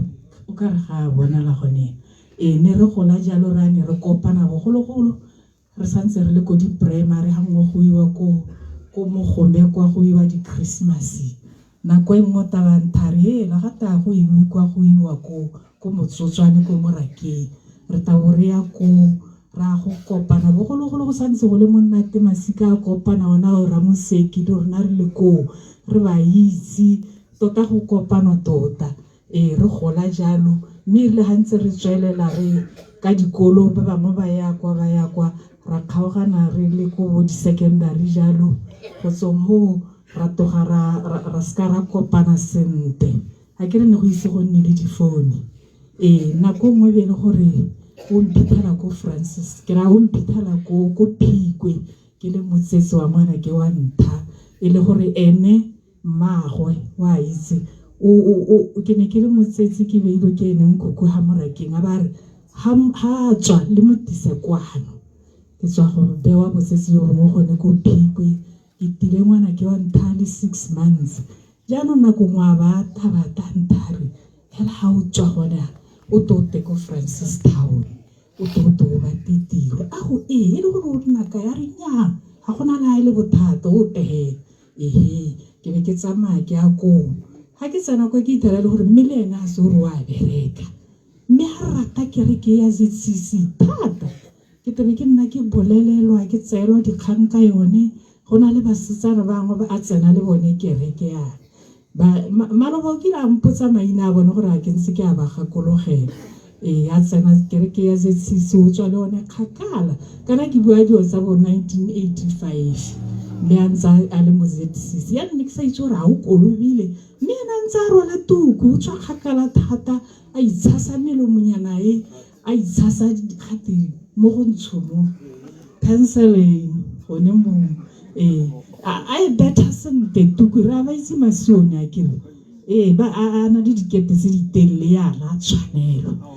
o ka re ga bona la gone ne re gola jalo ra ne re kopana bogologolo re santse re le ko di primary ha ngwe go iwa ko mogome kwa go iwa di Christmas nako engwe tabanthare la gata go iwa go iwa ko motsotswane ko morakeng re tabore ya ko ra go kopana bogologolo go santse go le monnate masika a kopana ona o Ramoseki le rona re le ko re ba itse tota go kopana tota re gola jalo mme le hantse re tswelela re ka dikolo ba bangwe ba ya kwa ra kgaogana re le ko di secondary jalo go tsong ho ra toga ra ska ra kopana sente a ke re ne go ise go nne le difounu nako ngwe be le gore o mpithela ko Francis ke ra o mpithela ko Phikwe ke le motsetsi wa mwana ke wa ntha le gore ene mmagwe wa itse ke ne ke le motsetsi ke beile ke ene nkoko ha morakeng a ba re ha tswa le motise kwano ke tswa go bewa motsetsi yo mo gone ko Phikwe ke tile ngwana ke wa ntha le 6 months jaanong nako ngwa ba ntare hela ha o tswa gona o tote ko Francis Town o toto ba titiro a go e le go rona ka ya rinya ha gona la ile bothata o tehe ke be ke tsamaya ke a ko ha ke tsena kwa ke itela le gore mmele ena a se o re wa bereka mme ha rata ke re ke ya ZCC thata ke tebe ke nna ke bolelelwa ke tseelwa dikgang ka yone go na le basetsana bangwe ba a tsena le bone kereke ya maloba ke la mpotsa maina a bone gore a ke ntse ke a ba gakologela ya tsena kereke ya ZCC o tswa le one kgakala kana ke bua dio tsa bo 1985 mme a ntsa a le mo ZCC ya nne ke sa itse gore a o kolobile mme ena ntsa a rwala tuku o tswa kgakala thata a itshasa melomonyana a itshasa dikgati mo go ntshomo penciling gone mo a e betha sente tuku ra ba itse masione a kere ba a na le dikete tse di telele ya la tshwanelo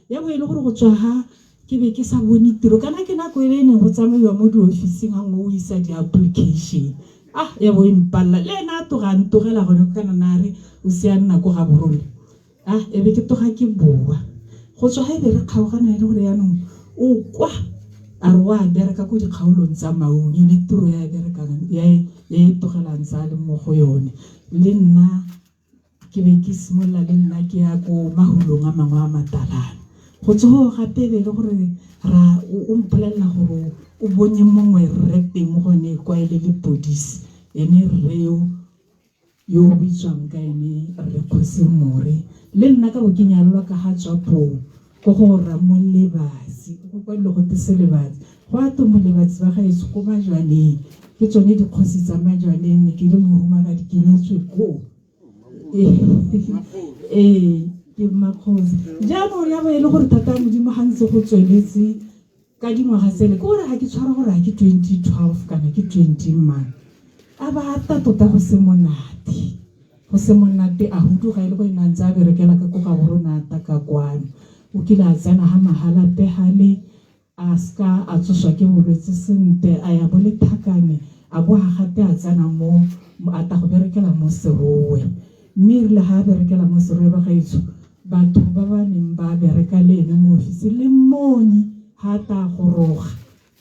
ya bo ile gore go tswa ha ke be ke sa bone tiro kana ke nako ile ne go tsamaiwa mo di-officing ga ngwe o isa di-application ya bo impalla le ena a ntogela gone kana nare o sia nna ko ga borole e be ke toga ke bua go tswa ha e be re kgaogana ile gore yanong o kwa a re wa bereka ko dikgaolong tsa maungo le tiro ya berekang ya togelang tsa le mo go yone le nna ke be ke simolla le nna ke ya ko mahulong a mangwe a matalana go tsho gape be le gore ra o mpolelela gore o bonye mongwe re teng mo gone kwa ile le podisi ene reo yo bitswang ka ene re khose more le nna ka go kenyalwa ka ha tswapo go go ra molebasi go kwa le go tselebasi go a to molebatsi ba ga itse go majwane ke tsone dikgosi tsa majwane ne ke le mohuma ga dikenyetswe ko ke makhosi jaanong ya bo e le gore thata modimo ga ntse go tsweletse ka dingwaga tsele ke gore ga ke tshwara gore ga ke 2012 kana ke 20 man a ba ta tota go se monate a hudu ga ile go ina ntse a berekela ka ko ga borona ta ka kwano o kila tsena ha mahala te hale a ska a tsoswa ke bolwetse sente a ya bole thakane a bo ha gate a tsena mo a ta go berekela mo serowe mme le ha berekela mo serowe ba gaitso batho ba ba neng ba bereka le ene mo ofisi le moni ha ta goroga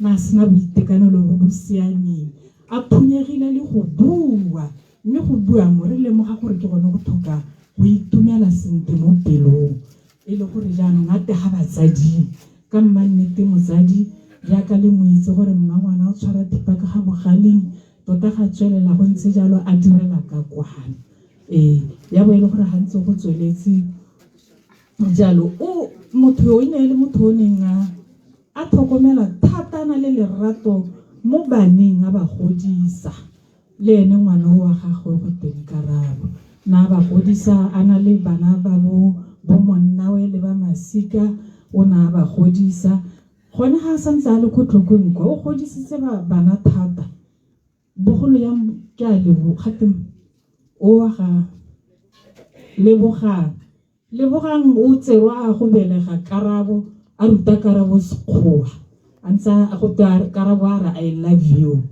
na sena boitekanelo bo bo siameng a phunyegile le go bua mme go bua mo re le mo ga gore ke gone go thoka go itumela sente mo pelong e le gore jaanong a te ga batsadi ka mmannete motsadi jaaka le moitse gore mmangwana o tshwara thipa ka ga bogaleng tota ga tswelela go ntse jalo a direla ka kwana ya bo e le gore ga ntse go tsweletse jalo o motho yo ine le motho o neng a tlhokomela thata na le lerato mo baneng a ba godisa le ene ngwana wa gagwe go teng Karabo na ba godisa ana le bana ba bo monna we le ba masika o na ba godisa gone ha santse a le go tlhokong go godisitse bana thata bogolo ya ke a le bogate o wa ga lebogang o tsewa go belega Karabo a ruta Karabo sekgowa antsa a go ta Karabo ara I love you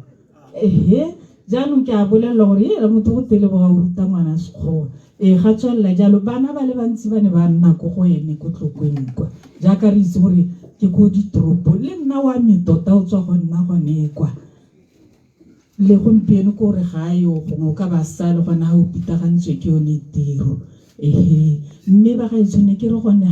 jaanong ke a bolela gore yela motho go teleboga o ruta ngwana sekgowa ga tswella jalo bana ba le bantsi ba ne ba nna go go ene go tlhokweng kwa jaaka re itse gore ke go ditoropo le nna wa me tota o tswa go nna gone kwa le gompieno ko re ga yo go ka ba sale gona ha o pitagantswe ke yone tiro mme ba ga itshone ke re gone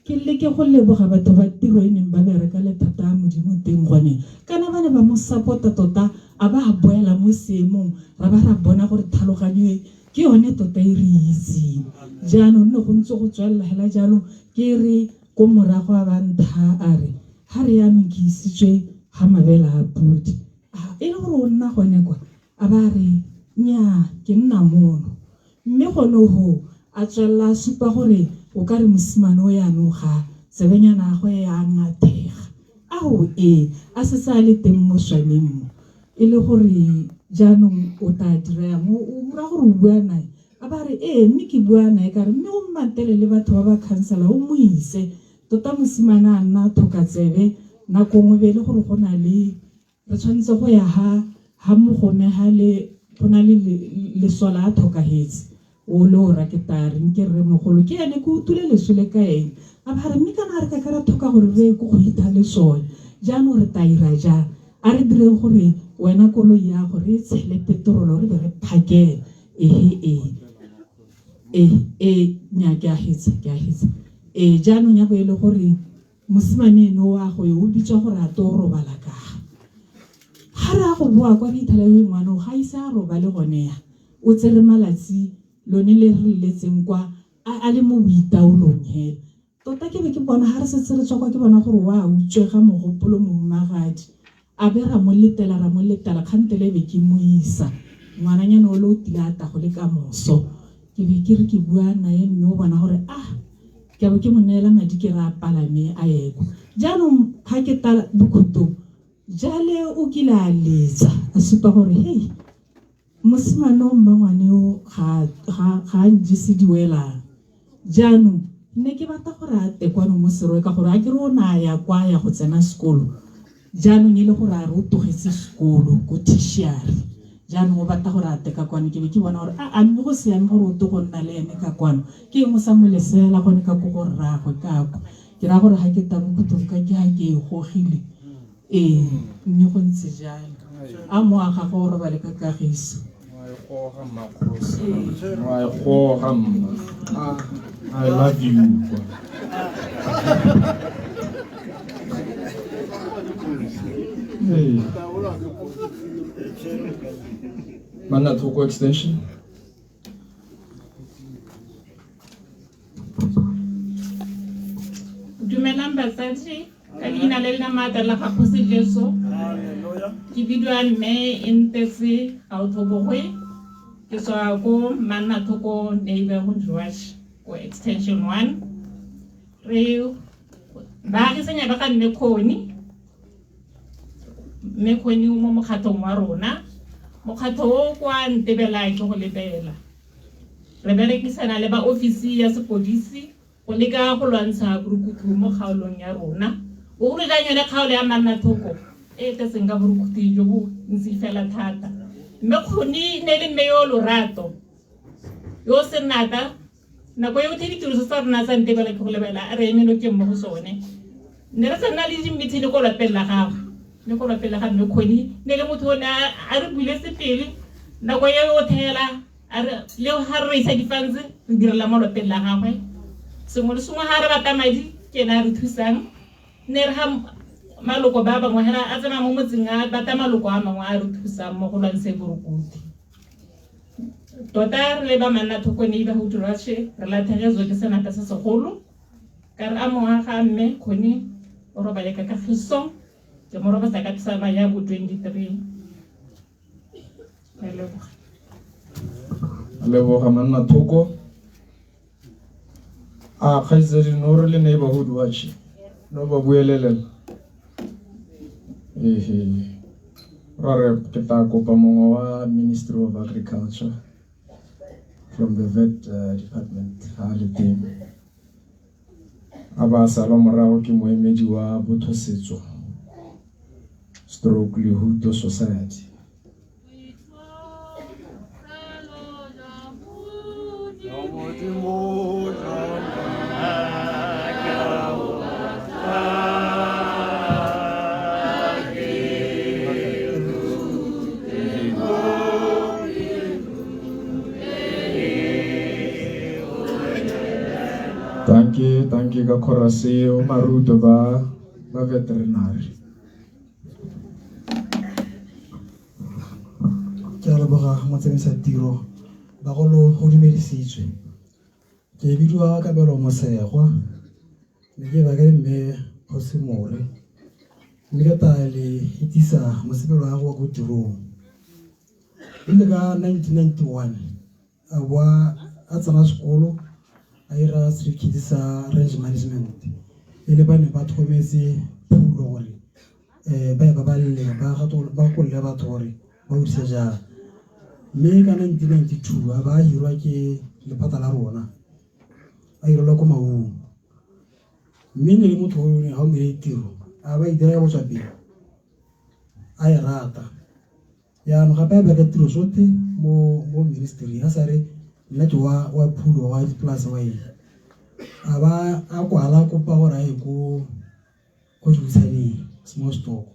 ke le ke go leboga batho ba tiro e neng ba bereka le thata modimo teng gone kana ba ne ba mo support tota a ba boela mo seemong ra ba ra bona gore tlhaloganyo ke yone tota e re itse jaanong ne go ntse go tswelela hela jalo ke re ko morago a bantha a re ha re ya ke isitswe ha mabela a pudi e le gore o nna gone kwa a ba re nya ke nna mono mme gone ho a tswela supa gore o ka re mosimane o ya noga tsebenyana go ya ngathega a se sa le teng mo swaneng mo e le gore jaanong o ta dira mo o ra gore o bua nae a ba re mme ke bua nae ka re mme o mmatele le batho ba ba khansela o mo ise tota mosimana a nna thoka tsebe nako ngwe be le gore go na le re tshwanetse go ya ha mogome ha le go na le lesola a thokahetse o lo ra ke tare nke re mogolo ke ene go tule lesole ka eng a ba re mme kana re ka ra thoka gore re go ita le sone jano re taira ja a re dire gore wena koloi ya gore e tshele petrol re be re phakele nya ke a hitse jano nya go ile gore mosimane no wa go o bitsa gore a to robala ka ha ra go boa kwa re ithalele ngwana o ga isa roba le gone ya o tsere malatsi lone le re letseng kwa a le mo boitaolong hela tota ke be ke bona ha re se tsere tswa kwa ke bona gore wa utswega mogopolo mo magadi a be ra mo letela khantele be ke moisa ngwana nyane o lo tilata go le ka moso ke be ke re ke bua na ye mme o bona gore ke bo ke monela madi ke ra palame a yeko jaanong ha ke tala bokhuto jale o kila letsa a supa gore hey mosimane mma ngwane o ga njise diwela jaanong ne ke batla gore a tekwano mo serwe ka gore a ke re o na ya kwa ya go tsena sekolo jaanong e le gore a re o togetse sekolo ko tertiary jaanong o batla gore a teka kwano ke be ke bona gore a mme go siame gore o to go nna le ene ka kwano ke mo sa molesela gone ka go go rragwe kako ke ra gore ha ke tabo go ka ke ha ke gogile mme go ntse jalo a mo aga go re ba le ka kagiso I love you. Hey. Manatoko extension. Dumelang basadi ka leina le lena mata la Kgosi Jesu. Ke bidwa mme Ntse Autobogwe ke tswa go Manatoko Neighborhood Watch ko extension 1 re ba ke senya ba ka nne khoni me khoni mo mokgatlong wa rona mokgatlo o kwa Ntebela ke go lebela re berekisana le ba ofisi ya sepodisi go leka go lwantsha burukutu mo kgaolong ya rona o re ga nyone kgaolo ya Manatoko e te senga burukutu jo bo ntsi fela thata mme khoni ne le meyo lorato yo senata na go yo ditiro tsa rona tsa Ntebela ke go lebela re emelo ke mo go sone ne re tsena le dimeeting ko lapela gago ne go lapela ga mme khoni ne le motho ona a re bule sepele na go yo thela a re le ha re isa difanse re direla mo lapela gagwe sengwe le sengwe ha re bata madi ke na re thusang ne re ha maloko ba bangwe hela a tsena mo motseng a bata maloko a mangwe a re thusang mo go lwantshe borukuti tota re le ba Manatoko Neighborhood Watch re lathegetswe ke senata se segolo ka re a mongwe ga mme khoni o roba le ka kagiso ke mo roba sa ka tsama ya bo 23 Leboga Manatoko a khaizeri no re le Neighborhood Watch no ba buelelela Rare ke ta kopa mongwe wa Ministry of Agriculture from the vet department ha le teng aba sala morago ke moemedi wa bothosetso stroke le Huto Society Thank you ka chorus o maruto ba veterinary. Ke a leboga motsamisa tiro ba go lo go dumedisitswe ke bidwa ka belo mosegwa le ke ba ka mme go se more mme ka tale itisa mosebelo wa go go tirong ile ka 1991 a wa a tsana sekolo a ira street sa range management ile ba ne ba thometse pulo gore ba ba le ba go le ba thore ba o se ja mme ka 1992 a ba hirwa ke lephata la rona a ira ko mawu mme ne motho o ne ha o mere tiro a ba idira go tswa pele a rata ya no gape ba ka tiro sote mo ministry a sare nna ke wa Phulo wa plus wa e a ba a kwala kopa gore a ye ko Dutsaneng small stock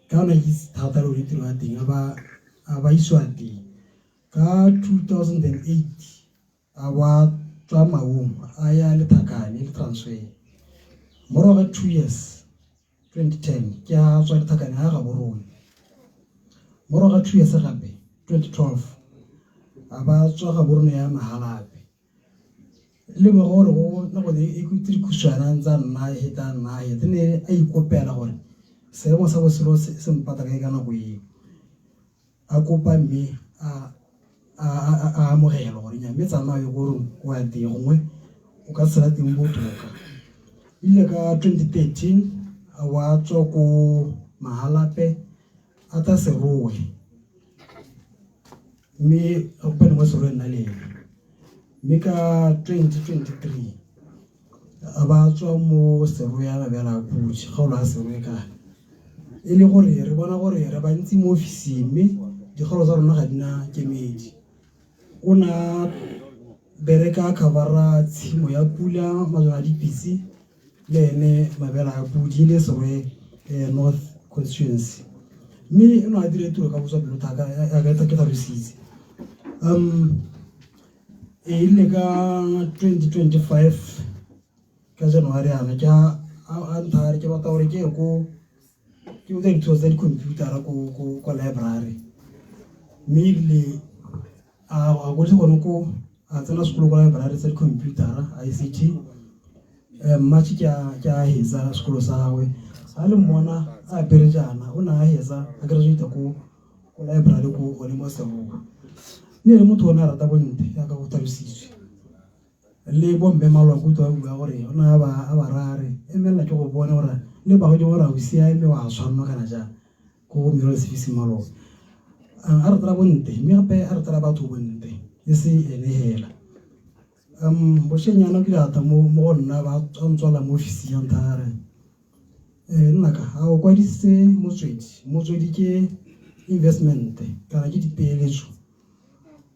ka ona ke thata le ditiro a teng a ba iswa teng ka 2008 a ba tswa Maung a ya Lethakane le transfer moro ga 2 years 2010 ke a tswa Lethakane a ga borone moro ga 2 years gape 2012 a ba tswa ga borone ya Mahalape le mo gore go na go e kutri kusana ntsa nna e ta nna e tene a ikopela gore se mo sa boselo se mpata ka kana go e a kopa mme a amogela gore nya me tsamaye gore wa di gongwe o ka tsela teng botoka ile ka 2013 a wa tswa ko Mahalape a ta se roe me o pele mo se roe nna le me ka 2023 a ba tswa mo se roe ya bela butsi ga o la se roe ka e le gore re bona gore re ba ntse mo office me digolo tsa rona ga dina kemedi ona bereka khabara tshimo ya pula mazwana dipisi le ene mabela a budi le sore North constituency me no a dire tiro ka botsa pelo thaka a ga ta ke ta resisi e ile ka 2025 ka January ana ka a ntare ke batla gore ke go ke o teng tsosa di computer ko library me le a go se gone ko a tsena sekolo ko library tsa computer ICT match kya heza sekolo sa gwe a le mmona a pere jana o na heza a graduate ko library ko le mo sebo ne le motho ona rata bonte ya ka go talisitswe le bombe malwa go twa bua gore ona ba rare emela ke go bona gore le ba go di gore o sia eme wa tshwanno kana ja ko mero sefisi malo a re tla bonte me gape a re tla batho bonte e se ene hela bo shenyana ke data mo nna ba tsontswala mo office ya ntare nna ka a o kwadise motswedi ke investment kana ke dipeeletso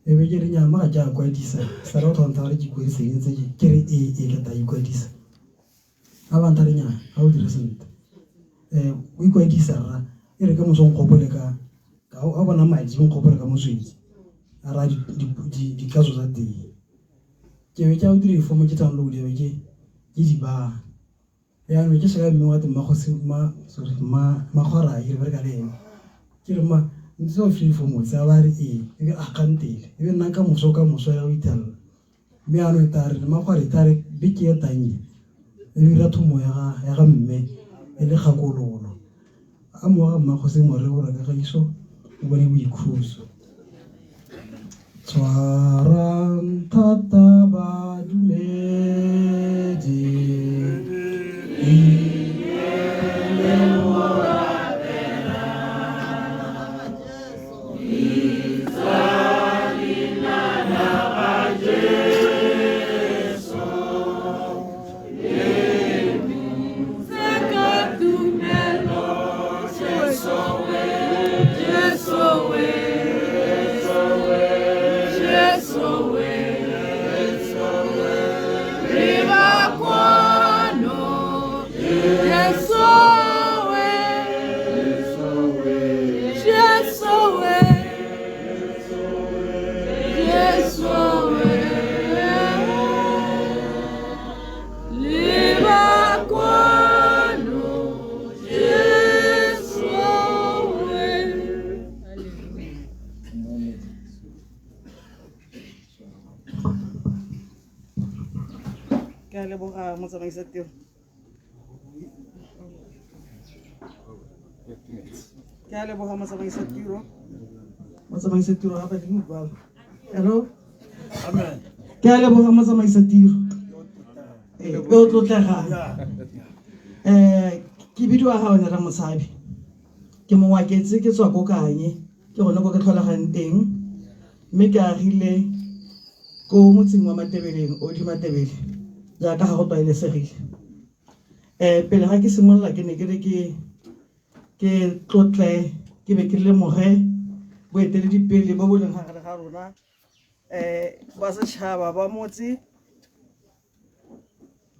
e be ke re nyama ga kwadisa sa re tlhontsa re ke kwadise ntse ke re e ka ta ikwadisa a ba ntare nya ha o dire sente o ikwadisa ra e re ka mosong khopole ka a bona madi mo khopole ka motswedi a ra di kaso tsa teng ke be ke a o dire form ke download e ke di ba ya me ke se mme wa teng ma khora e re ka le ke re ma ntse free form tsa ba re e be akantele e be nna ka moso ya o itala me ano itare ma khora itare be ke ya tanye e be ra thumo ya ga mme e le khakololo a mo ga mma go se mo re go reka iso o bone boikhuso Twarang tata ba dumedi Hello? Amen. Ke a leboga motsamaisa tiro. Be o tlotlega. Ke bidiwa ga ona ra motshabi. Ke mo waketse ke tswa ko kanye. Ke gone go ke tlholegang teng. Me ke agile ko motseng wa Matebeleng o di Matebele. Ja ka go twaile segile. Pele ga ke simolola ke ne ke re ke tlotle ke be ke le moge bo etele dipele bo boleng ga re ga rona ba setšhaba ba motse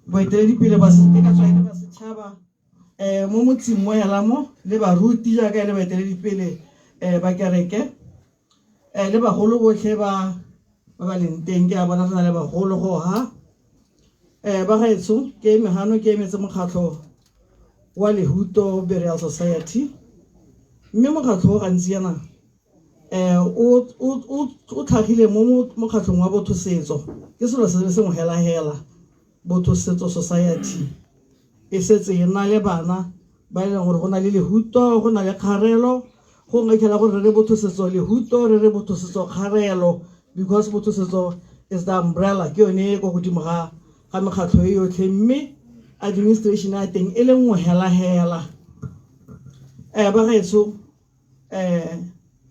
baeteledipele ba setšhaba mo motseng mo hela mo le baruti jaaka le baeteledipele ba kereke le bagolo botlhe ba leng teng ke a bona re na le bagolo go ha ba gaetso ke megano ke emetse mokgatlho wa Lehuto Burial Society mme mokgatlho o gantsi yana o tlhagile mo mokgatlhong wa botho setso ke selo se le sengwe hela botho setso society e setse e na le bana ba e leng gore go na le Lehuto go na le kgarelo go ngekela gore re botho setso Lehuto re botho setso kgarelo because botho setso is the umbrella ke yone go godimo ga mekgatlho e yotlhe mme administration ya teng e le nngwe hela ba gaetso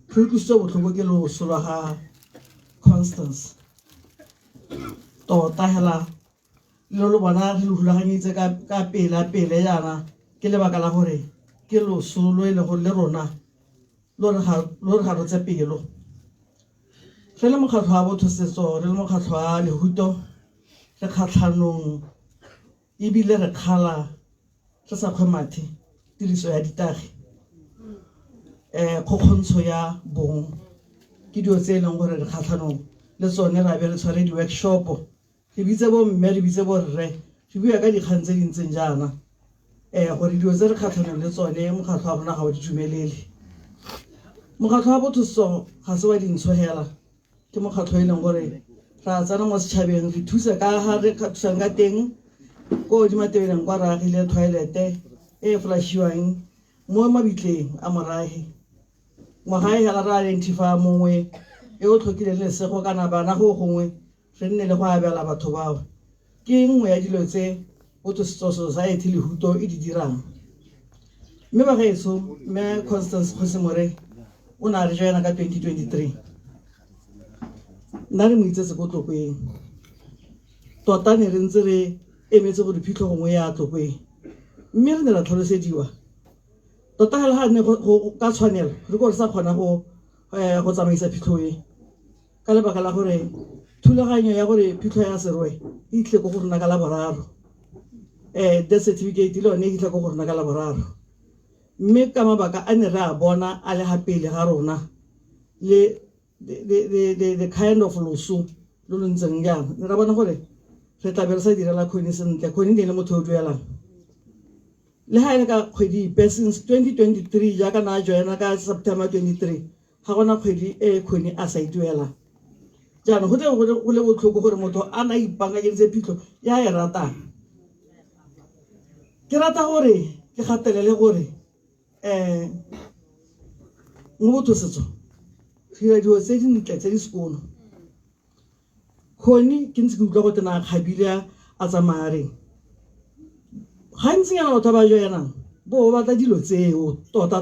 tlhokisitse botlhoko ke loso lwa ga Constance tota hela le lo bona re rulaganyetse ka pele yana ke lebaka la gore ke loso lo e le go le rona lo re ga rotse pelo re le mokgatlho wa botho setso re le mokgatlho wa Lehuto re kgatlhanong ebile re kgala re sa kgwemathe tiriso ya ditagi kgokgontsho ya bong ke dio tse e leng gore re kgatlhanong le tsone ra be re tshware di-workshop re bitse bo mme re bitse bo rre re bua ka dikgang tse dintseng jaana gore dio tse re kgatlhanong le tsone mokgatlho wa rona ga o di dumelele mokgatlho wa botho setso ga se wa dintsho hela ke mokgatlho e leng gore ra tsana mo setšhabeng re thusa ka ga re thusang ka teng ko di matebeleng kwa re agile toilete e flashiwang mo mabitleng a morahe ngwaga e hela re identify mongwe e o tlhokileng lesego kana bana go gongwe re nne le go abela batho bao ke nngwe ya dilo tse botho setso society Lehuto e di dirang mme ba gaetso mme Constance Kgosimore o na re joina ka 2023 nna re mo itse sekotlokeng tota ne re ntse re emetse gore phitlho gongwe ya tlokeng mme re ne ra tlhalosediwa tota ga le ga ne go ka tshwanela re go re sa kgona go tsamaisa phitlho e ka lebaka la gore thulaganyo ya gore phitlho ya serwe e itlhe ko go rona ka la boraro death certificate le yone e itlhe ko go rona ka la boraro mme ka mabaka a ne re a bona a le gapele ga rona le the kind of loso lo lo ntseng jang re bona gore re tla be re sa direla khoni sentle khoni ne le motho o duelang le ha e ka kgwedi since 2023 jaaka na joina ka September 23 ga gona kgwedi e khoni a sa duela jana go le botlhoko gore motho a na ipanganyeditse phitlho ya e ratang ke rata gore ke gatelele gore mo botho setso dira dio tse dintle tse di sekono khoni ke ntse ke utlwa go tena kgabile a tsamareng gantsi yana batho ba joinang bo batla dilo tseo tota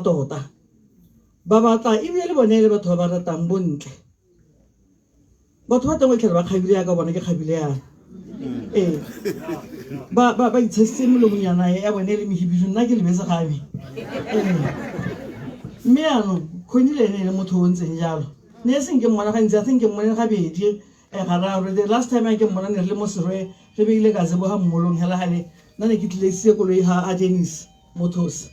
ba batla ebile le bone le batho ba ratang bontle batho ba tengwe tlhela ba kgabile ya ka bona ke kgabile yana ba itshesitse melomonyana ya bone le mehibidu nna ke lebetse gabe mme yanong khoni le ene le motho o ntseng jalo ne seng ke mmona gantsi a think ke mmone gabedi gararo the last time I ke mmona ne re le mo serwe re beile ka tsebo ga mmolong hela gale nna ne ke tlile koloi ha a Dennis Motors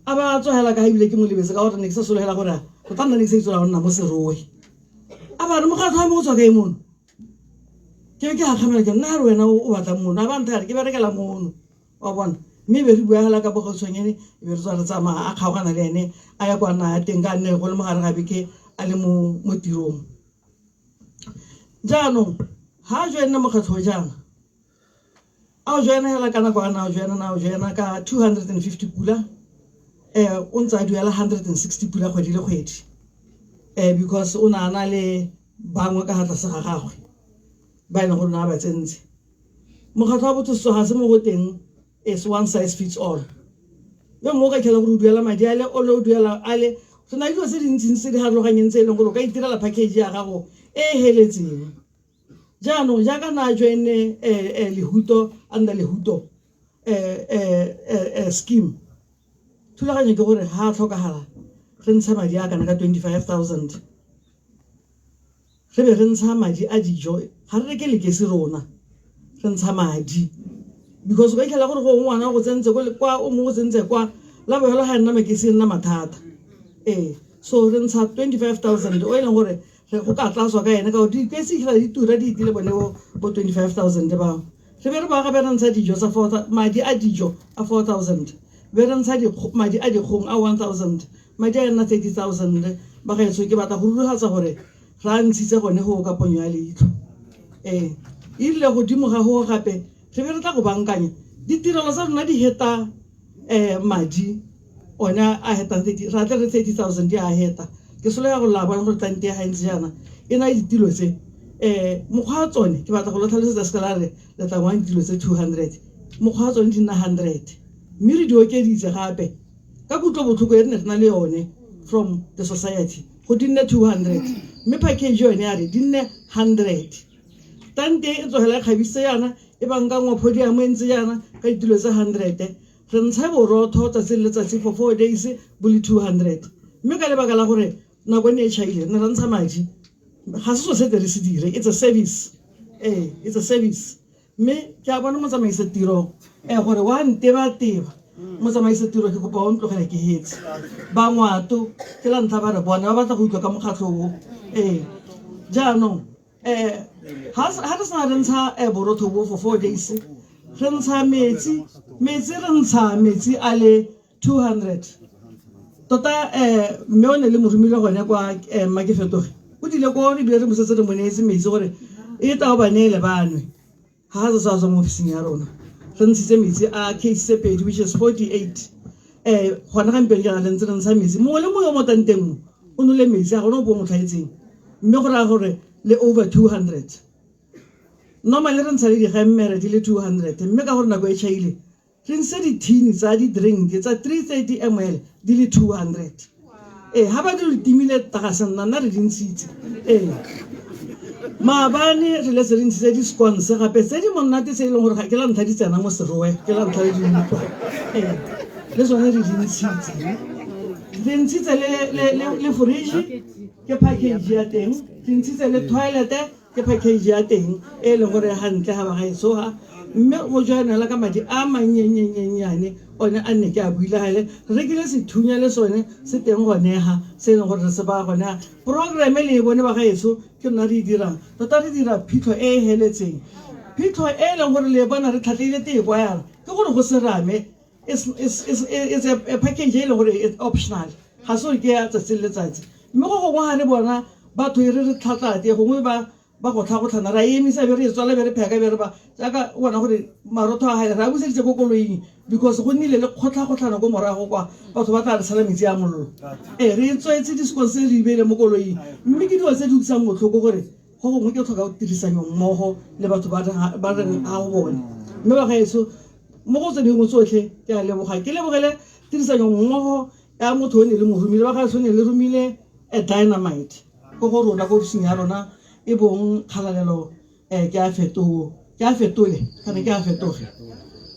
a ba tsohela ka ebile ke mo lebetse ka gore ne ke se solohela gore go tla nna ne ke se itsola go nna mo serwe a ba re mo ga tla mo tswa ka imono ke ga khamela ke nna re wena o batla mono a ba ntare ke berekela mono wa bona mme be re bua hela ka bogotshwenyene e be re tswa re tsamaya a kgaogana le ene a ya kwa nna teng ka nne go le mogare ga beke a le mo tirong jaanong ha joina mokgatlho jana a joina hela kana kwa na joina ka 250 pula o ntse a duela 160 pula kgwedi le kgwedi because o na ana le bangwe ka hatla se ga gagwe ba ene go nna ba tsentse mokgatlho wa botho setso ga se mo go teng is one size fits all le mo ka kgela go duela madi a le o le duela a le so na dilo se dintsi se di harologanyeng tse e leng gore o ka itirela package ya gago e heletseng jaanong jaaka na joine Lehuto under Lehuto scheme thulaganyo ke gore ha tlhokagala re ntsha madi a kana ka 25,000 re be re ntsha madi a dijo ga re reke lekesi rona re ntsha madi because go ikela gore go ngwana go tsentse kwa o mongwe tsentse kwa la bo hela ga nna mekesi nna mathata so re ntsha 25,000 o eleng gore re go ka tlaswa ka ene ka o di kesi ga di tura di itile bone bo 25,000 ba re be re ba ga be re ntsha dijo sa 4 madi a dijo a 4,000 be re ntsha madi a dikgong a 1,000 madi a nna 30,000 ba ga etso ke batla go rurugatsa gore ra ntshitse gone go ka ponyo ya leitlho ile godimo ga go gape re be re tla go bankanya ditirelo tsa rona di heta madi ona a heta 30,000 di a heta ke solo ya go laba go tlante ya hantsi jana ena ditilo tse mokgwa tsone ke batla go lotlhalosetsa se ka re le tla ngwa ditilo tse 200 mokgwa tsone di nna 100 mme re di okeditse gape ka kutlo botlhoko e re ne re na le yone from the society go di nne 200 mme package yone ya re di nne 100 tante e tsogela kgabise yana e banka ngwaphodi ya moentse yana ka ditilo tse 100 re ntsha borotho tsatsi le letsatsi for 4 days bo le 200 mme ka lebaka la gore nako ne e chaile ne re ntsha madi ga se so se re se dire it's a service it's a service mme ke a bona motsamaisa tiro gore wa nteba motsamaisa tiro ke kopa o ntlogela ke hetse ba ngwato ke la ntlha ba re bona ba batla go utlwa ka mokgatlho o jaanong ha re sa re ntsha borotho bo for 4 days re ntsha metsi re ntsha metsi a le 200 tota mme o ne le morumile gone kwa makefetoge o dile ko re bile re mosetse re monetse metsi gore e tla ba neele banwe ha se sa mo ofising ya rona re ntshitse metsi a case sepedi which is 48 gona ga mpele ke ga lentse re ntsha metsi mo le mo yo mo tanteng mo o no le metsi a gona o bo mo tlhaetseng mme go ra gore le over 200 normally re ntsha le digemmere di le 200 mme ka gore nako e chaile re nse dithini tsa di drink tsa 330 ml di le 200 ha ba di timile tagasanna nna re di ntshitse maabane re le se re ntshitse di scones gape tse di monate tse e leng gore ga ke la ntlha di tsena mo serowe ke la ntlha le di utlwa le tsone re di ntshitse re ntshitse le fridge ke package ya teng re ntshitse le toilet ke package ya teng e leng gore hantle ha ba ga etsoga mme go joanela ka madi a mannyenyenyane one a nne ke a buile gale re rekile sethunya le sone se teng gonega se e leng gore re se ba gonega program e le e bone ba ga etso ke rona re e dirang tota re dira phitlho e e heletseng phitlho e e leng gore le bona re tlhatlheile tebo yana ke gore go serame it's a package e leng gore it's optional ga se gore ke ya tsatsi le letsatsi mme go gongwe ga re bona batho e re tlhatlate gongwe ba go tlhana ra emisa be re tswala be re pheka be re ba jaaka bona gore marotho a gae ra buseditse ko koloing because go nnile le kgotlha ko morago kwa batho ba tla re sala metsi a mollo re tswetse discourse re ibele mo koloing mme ke dilo tse di utlwisang botlhoko gore go gongwe ke tlhoka tirisano mmogo le batho ba re a go bone mme ba gaetso mo go tse dingwe tsotlhe ke a leboga ke lebogele tirisano mmogo ya motho o ne le morumile ba gaetso ne le rumile a dynamite go go rona go ofising ya rona e bong kgalalelo ke a fetole kana ke a fetoge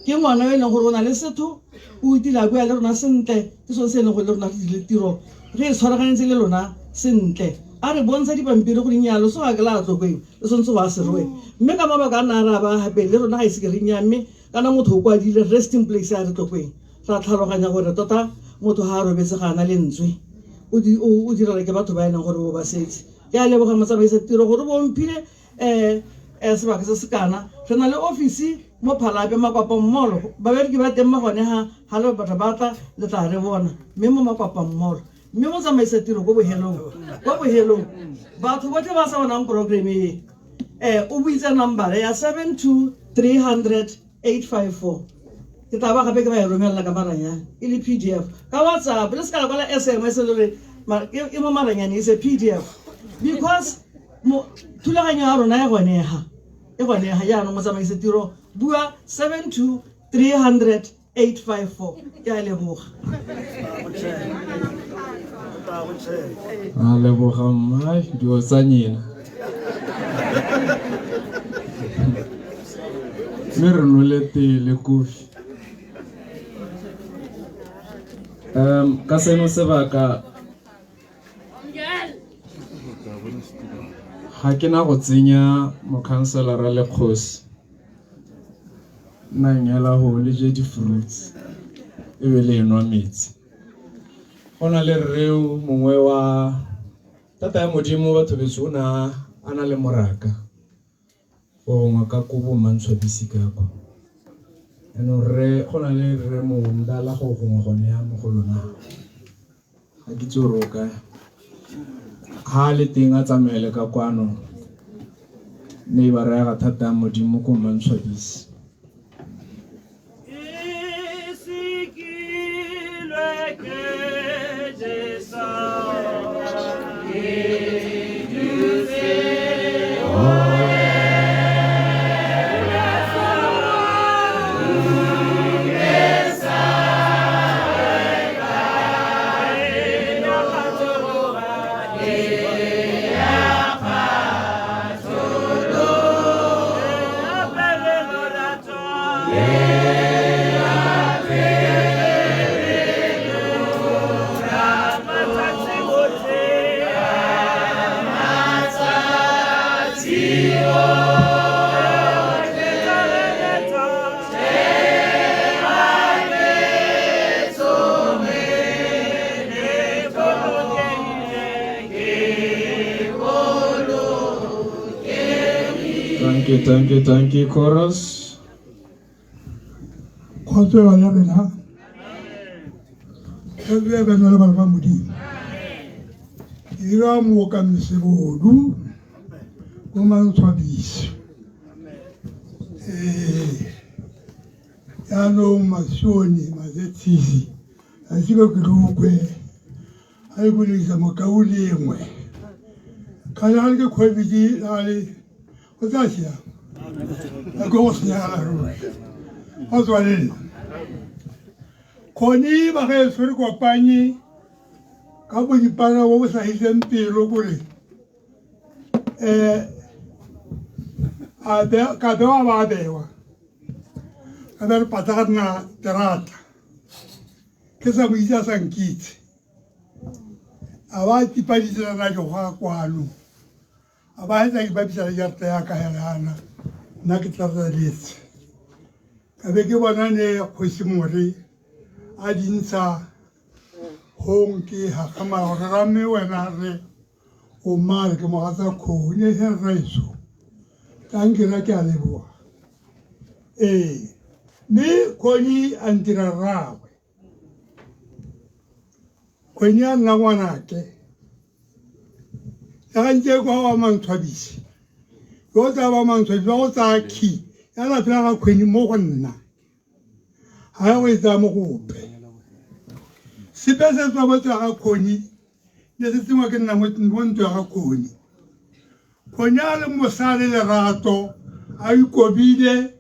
ke ngwana e leng gore o na le setho o itile a bua le rona sentle ke sone se e leng gore le rona re dile tiro re e tshwaraganetse le lona sentle a re bontsha dipampiri go dinyalo so ga ke la tlokeng le swantse wa seroe mme ka mabaka a nna a re a ba gape le rona ga ise ke re nya mme kana motho o kwadile resting place a re tlokeng ra tlhaloganya gore tota motho ga a robetse ga a na le ntswe o direla ke batho ba e leng gore bo ba setse ke a leboga motsamaisa tiro gore bomphile sebaka se se kana re na le office mo Phalape Makwapa Mall ba bereki ba teng mo gone ha le batho ba tla le tla re bona mme mo Makwapa Mall mme motsamaisa tiro go bohelong batho botlhe ba sa bonang program e o buitse number ya 72300-854 ke tla ba gape ke ba e romela ka maranyane e le PDF ka WhatsApp le se ka la SMS le re e mo maranyane e se PDF because thulaganyo ya rona ya goneha yaanong motsamaisa tiro bua 72300-854 ke a leboga a leboga mmai dio tsa nyena mme re noletele kofi ka seno sebaka ga ke na go tsenya mokhanselara le kgosi nna nyela go le je di-fruits e be le enwa metsi go na le rreo mongwe wa tata ya modimo batho beso a na le moraka o ngwa ka kobo mantshwabisi ka kwa eno re go na le rre mondala go gongwe gone ya mo go lona ga ke tse roka ha le teng a tsamaele ka kwano ne ba re ga thata modimo ko mantshwabisi Thank you, chorus. Khotso ya bena. Ke ba nna ba ba modimo. Ira mo ka msebodu. Ko mantshwabisi. Ya no masioni mazetizi. Asiko kirukwe. Ai bulisa mo ka ulengwe. Kala ke khwebiji ale. What's that? A ghost now. What's what it is? Koni bahe suri ko pani. Kabu di para wo sa hisen piro kuri. Ade kadoa ba dewa. Kadar patar na terata. Kesa mija sankit. Awati pari na joha kwanu. Abahit ay babisa yarte ya kahelana nakitaralis kabeke banane khosimori adinsa honki hakama orame wenare o mal ke moata ko ne herreso tangira ke alebo me koni antirarawe koni anangwanake Anje kwa wa mantshwabisi yo tsa ba mantshwabisi ba go tsa ki ya la pela ga khweni mo go nna ha go etsa mo gope sipese tsa ba tsa ga khoni ne se tsengwa ke nna mo ntwe ga khoni khoni a le mosale le rato a ikobile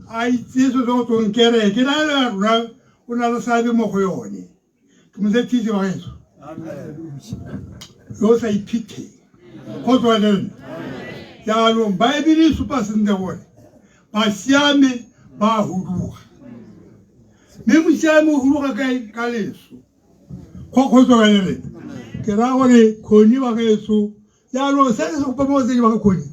a itseso go tonkere ke na le ra o na le sabe mo go yone ke mo tshitse ba eso yo sa ipite What's what it is? Yalo Bible super in the world. Pasiame ba huruga. Memu siame huruga kai kalesu. What's what it is? Kerawale koni ba kesu. Yalo sasa so pamo se ba koni.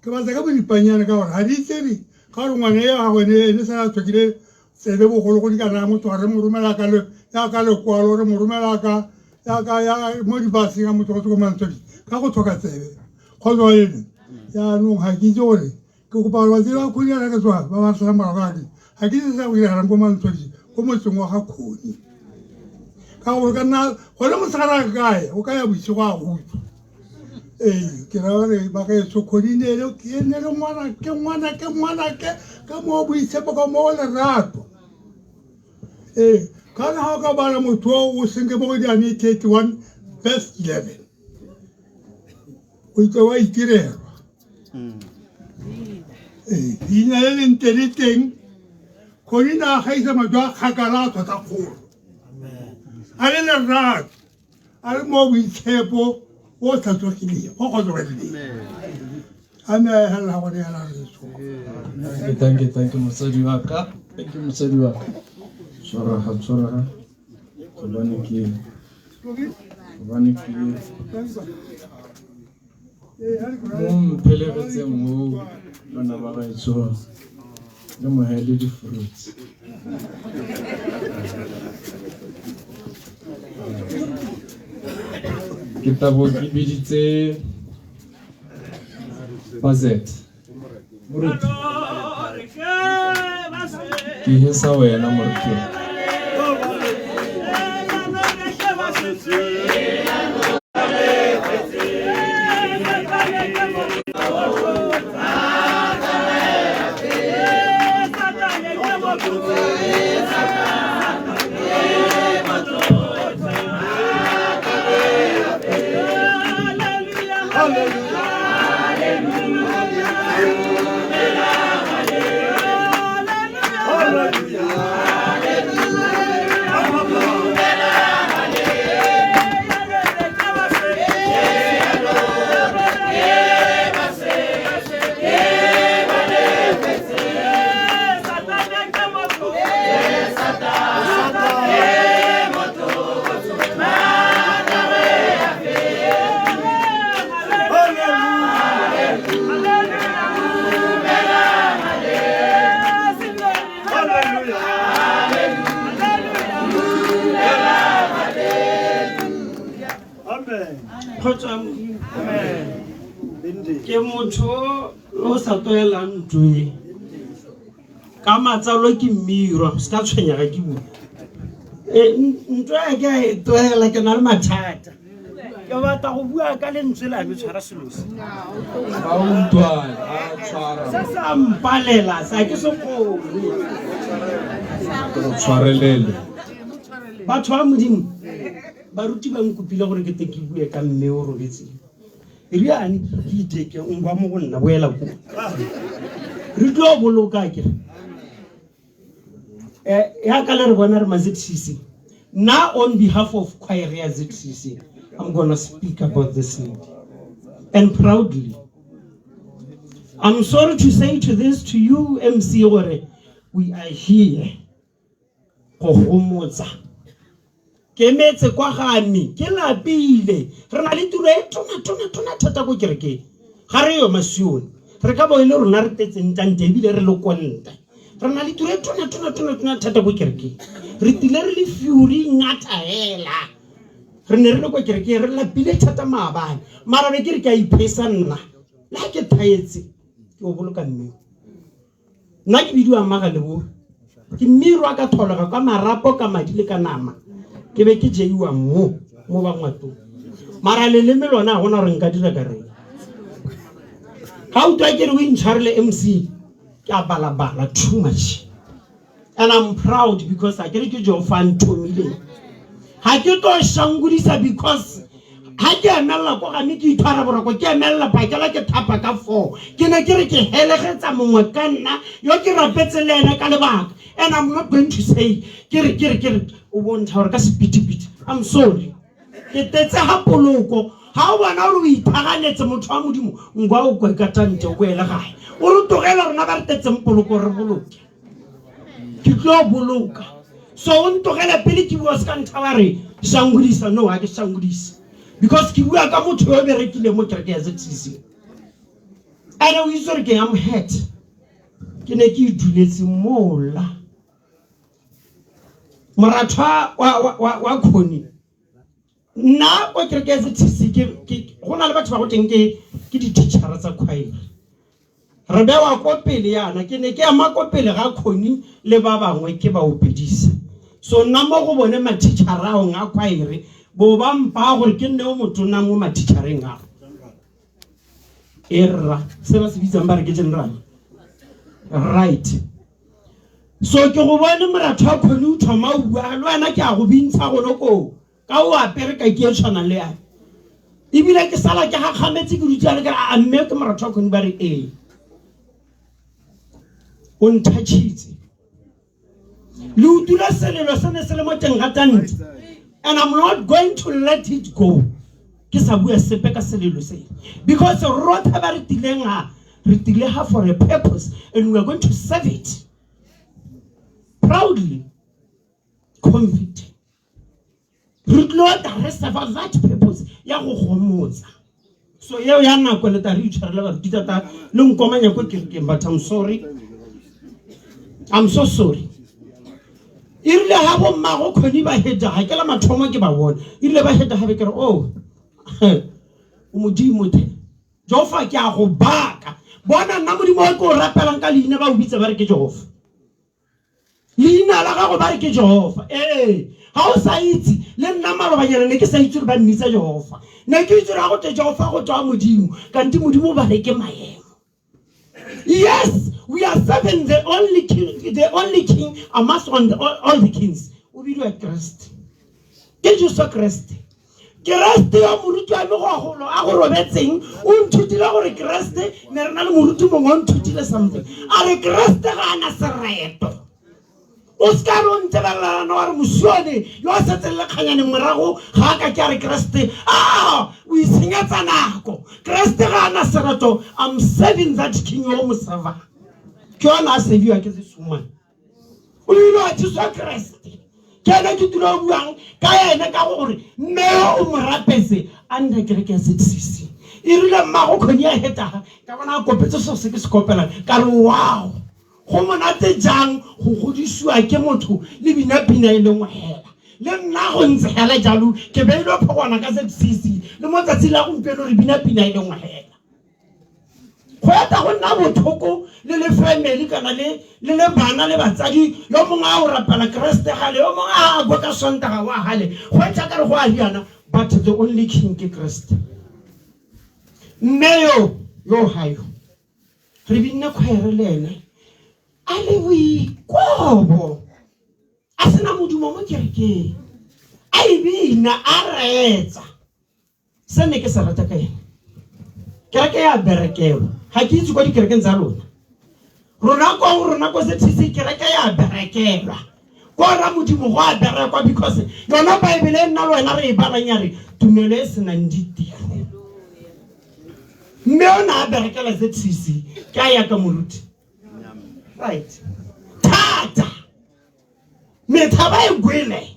Ke ba saka buni panyana ka ora. Hadiseri ka ro ngwane ya hone ne sa tsokile se be bo go go ka na mo tsware mo rumela ka le ya ka le kwalo re mo rumela ka ya mo di basi ga mo tsoko mantsodi. Ka go thoka tsebe go zo ene ya no ha ke jore ke go ba dira go ya ka tswa ba ba sa mara ga ha ke se go ya go mantsodi go mo tsengwa ga khoni ka go ka na go le mo tsara gae o ka ya botsi go a go ke ra re ba ka so khoni ne le ke ne le ngwana ke ka mo boitshepo ka mo le rato ka na ha ka ba le motho o senge mo go di ane 31 verse 11 Oito wa itirero. Ina le nteleteng. Koni na haisa madwa khakala tota kholo. Ale le rat. Ale mo boitshepo o tsatsogile. Go go tswelele. Ana hela go ya la reso. Thank you mosadi wa ka. Thank you mosadi wa ka. Tsora. Kobane ki. mo mphelegetseng mo bana ba gaetsho le mo hele di-fruits. Ke tabo ke biditse Bazet. Moruti. Ke hesa wena moruti. Ke motho o sa toelang ntwe ka matsalo ke mmiro se ka tshwenyega ke bua ntwe ke a e toela ke na le mathata ke batla go bua ka lentswe la me tshwara selosi se sa mpalela sa ke sekgone tshwarelele batho ba modimo baruti ba nkopile gore ke te ke bue ka mme o robetseng riane ke iteke ngwa mo go nna boela ko re tlo boloka ke ya ka le re bona re ma ZCC. Now on behalf of choir ya ZCC I'm going to speak about this need and proudly. I'm sorry to say to you MC gore we are here go homotsa ke metse kwa gami ke lapile re na le tiro e tona thata go kereke ga re yo masione re ka bo ile rona re tetseng tante bile re le konta re na le tiro e tona thata go kereke re tile re le fury ngata hela re ne re le go kereke re lapile thata maabane mara be ke re ka iphesa nna la ke thaetse ke o boloka mme nna ke bidiwa maga lebo ke mirwa ka thologa ka marapo ka madi le ka nama ke be ke jeiwa mo ba ngwato mara le lona gona re nka dira ka re how do I get win Charlie MC ke a balabala too much and I'm proud because I get to fan 2 million ha ke to shangudisa because ha ke emella go ga me ke ithwara boroko ke emella pakela ke thapa ka 4 ke ne ke re ke helegetsa mongwe ka nna yo ke rapetse le ena ka lebaka and I'm not going to say ke re o bontsha gore ka sepitipiti I'm sorry ke tetse ha poloko ha o bona o ithaganetse motho wa modimo ngwa o kwa ka tante o boela gae o re togela rona ba re tetse poloko re boloke ke tlo boloka so o ntogela pele ke bua se ka nthabare shangudisa no ha ke shangudisa because ke bua ka motho yo berekile mo kereke ya ZCC and o itse ke am hurt ke ne ke iduletse mola moratwa wa khoni nna o kereke ya ZCC ke gona le batho ba go teng ke di teacher tsa choir re bewa ko pele yana ke ne ke ama ko pele ga khoni le ba bangwe ke ba opedisa so nna mo go bone ma teacher a o nga choir bo ba mpa gore ke nne o motho na mo ma teachereng a era se ba se bitsa mbare ke general right so ke go bona moratho a khone o thoma o bua le wena ke a go bintsha go loko ka o apere ka ke tshwana le ya ibile ke sala ke ga khametse ke dutse le ka a mme ke moratho a khone ba re o ntachitse le o dula selelo sene se le mo teng ga tante and I'm not going to let it go ke sa bua sepe ka selelo se because rotha ba re tile ha for a purpose and we are going to serve it proudly confident re tlo the rest of that purpose ya go gomotsa So yeo ya nako le tari utshwarela baruti tata le nkomanya ko kerekeng, but I'm sorry. I'm so sorry. Irile ha bo mmago khoni ba heta ha ke la mathomo ke ba bona. Irile ba heta ha be ke re o modimo the Jehova ke a go baka. Bona nna modimo wa ko rapelang ka leina ba o bitsa ba re ke Jehova. Leina la ga go ba re ke Jehova. Ha o sa itse le nna malobanyana ne ke sa itse ba nnitsa Jehova. Ne ke itse ra go te Jehova go tswa modimo kanti modimo ba re ke maemo. Yes, we are serving the only king amongst all the kings. We do a Christ. Get you so Christ. Christ ya murutu a me go agolo a go robetseng o nthutile gore Christ ne rena le murutu mongwe o nthutile something. A re Christ ga ana sereto. O ska ro ntebela na re musione yo setse le khanyane morago ga ka ke re Christ we senyetsa nako. Christ ga ana sereto. I'm serving that king o mo server. Ke ona a seviwa ke sesuma. O ilo a tshwa Christ. Kena ke tlo buang ka ena ka gore mmeo o mo rapetse anda kereke ya ZCC. Irile mmago khoni ya heta ka bona kopetse so se ke se kopela ka re wow. Go monate jang go godisiwa ke motho le binapina ile ngwe hela. Le nna go ntse hela jalo ke be ile phogwana ka ZCC le mo tsatsi la go mpelo re binapina ile ngwe hela. Go eta go nna bothoko le family kana le bana le batsadi yo mongwe a o rapela Christ gale yo mongwe a go ka sontaga wa hale go etsa ka re go a diana but the only king ke Christ. Mmeo yo hayo re binne khwere lene a le boikobo a sena modumo mo kerekeng a ibina a reetsa se ne ke sa rata ka ena kereke ya berekelo ha ke itse go di kerekeng tsa rona ko se tshisi kereke ya berekelwa go ra modimo go a berekwa because yona Bible nna le wena re e balanya re tumelo e sena nditiro mme ona a berekela se tshisi ka ya ka moruti right tata me thaba e gwele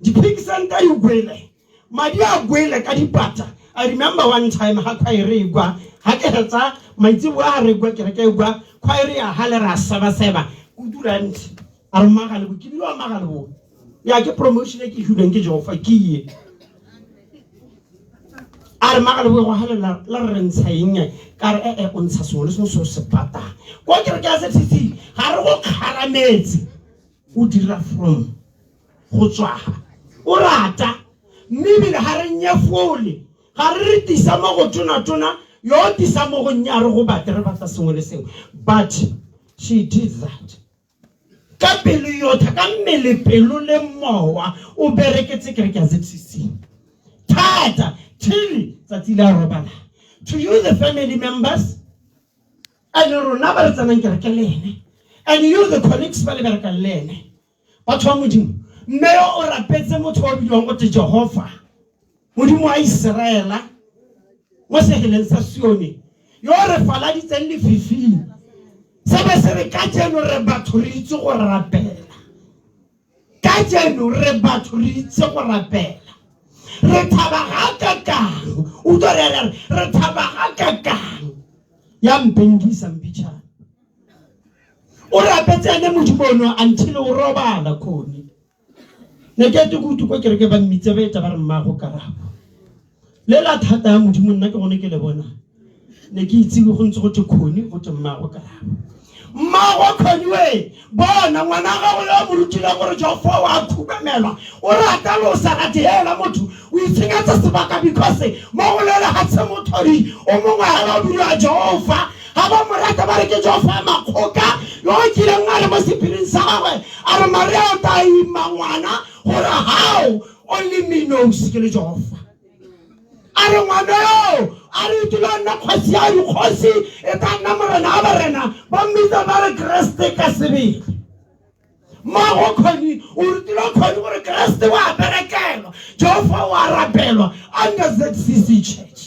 di pig center you gwele madi a gwele ka dipata. I remember one time ha khwaere igwa ha ke hetsa maitsebo a re gwa kereke igwa khwaere ya halera seba kuduranti a re magale bo kibilo magale bo ya ke promotion e ke huleng ke Jehova ke ye a re magale bo go halela la re ntshainya ka re o ntsha sengwe le sengwe so se pata go kereke ya ZCC ga re go kharametse o dira from go tswa o rata mmebile ha re nyefole ga re tisa mo go tona yo tisa mo go nyare go batla re batla sengwe le sengwe but she did that ka pelo yo tha ka mmele pelo le mowa o bereketse kereke ya ZCC thata tili tsatsi la robala to you the family members and rona ba tsana kereke lene and you the colleagues ba le bereka lene batho ba modimo mme o rapetse motho wa bilong go te Jehova modimo wa Israela mo seheleng sa Sione yo re fala di tselle fifi sebe se re ka jeno re batho re itse go rapela ka jeno re batho re itse go rapela re thaba ga kakang o tore re thaba ga kakang ya mpengisa mpitshana o rapetse ene modimo no until o robala khoni ne ke te go tuko kereke ba mmitse ba eta ba re mmago karabo le la thata ya modimo nna ke gone ke le bona ne ke itse go ntse go te khoni go te mmago karabo mmago khoni we bona ngwana ga go le morutile gore Jehova wa khubamelwa o rata lo sa ratela motho o itsengatsa sebaka because mo go le ga tse mothori o mongwe ga ba bua Jehova ha ba morata ba re ke Jehova makgoka yo ke le ngwana mo sepiring sa gagwe a re maria ta ima ngwana gore how only me knows ke le Jehova a re ngwana yo a re tlo nna khosi ya khosi e ta nna morena ba rena ba mmitsa ba re Christ ka sebele mago khoni o tlo khoni gore Christ wa berekelo Jehova wa rapelwa under ZCC church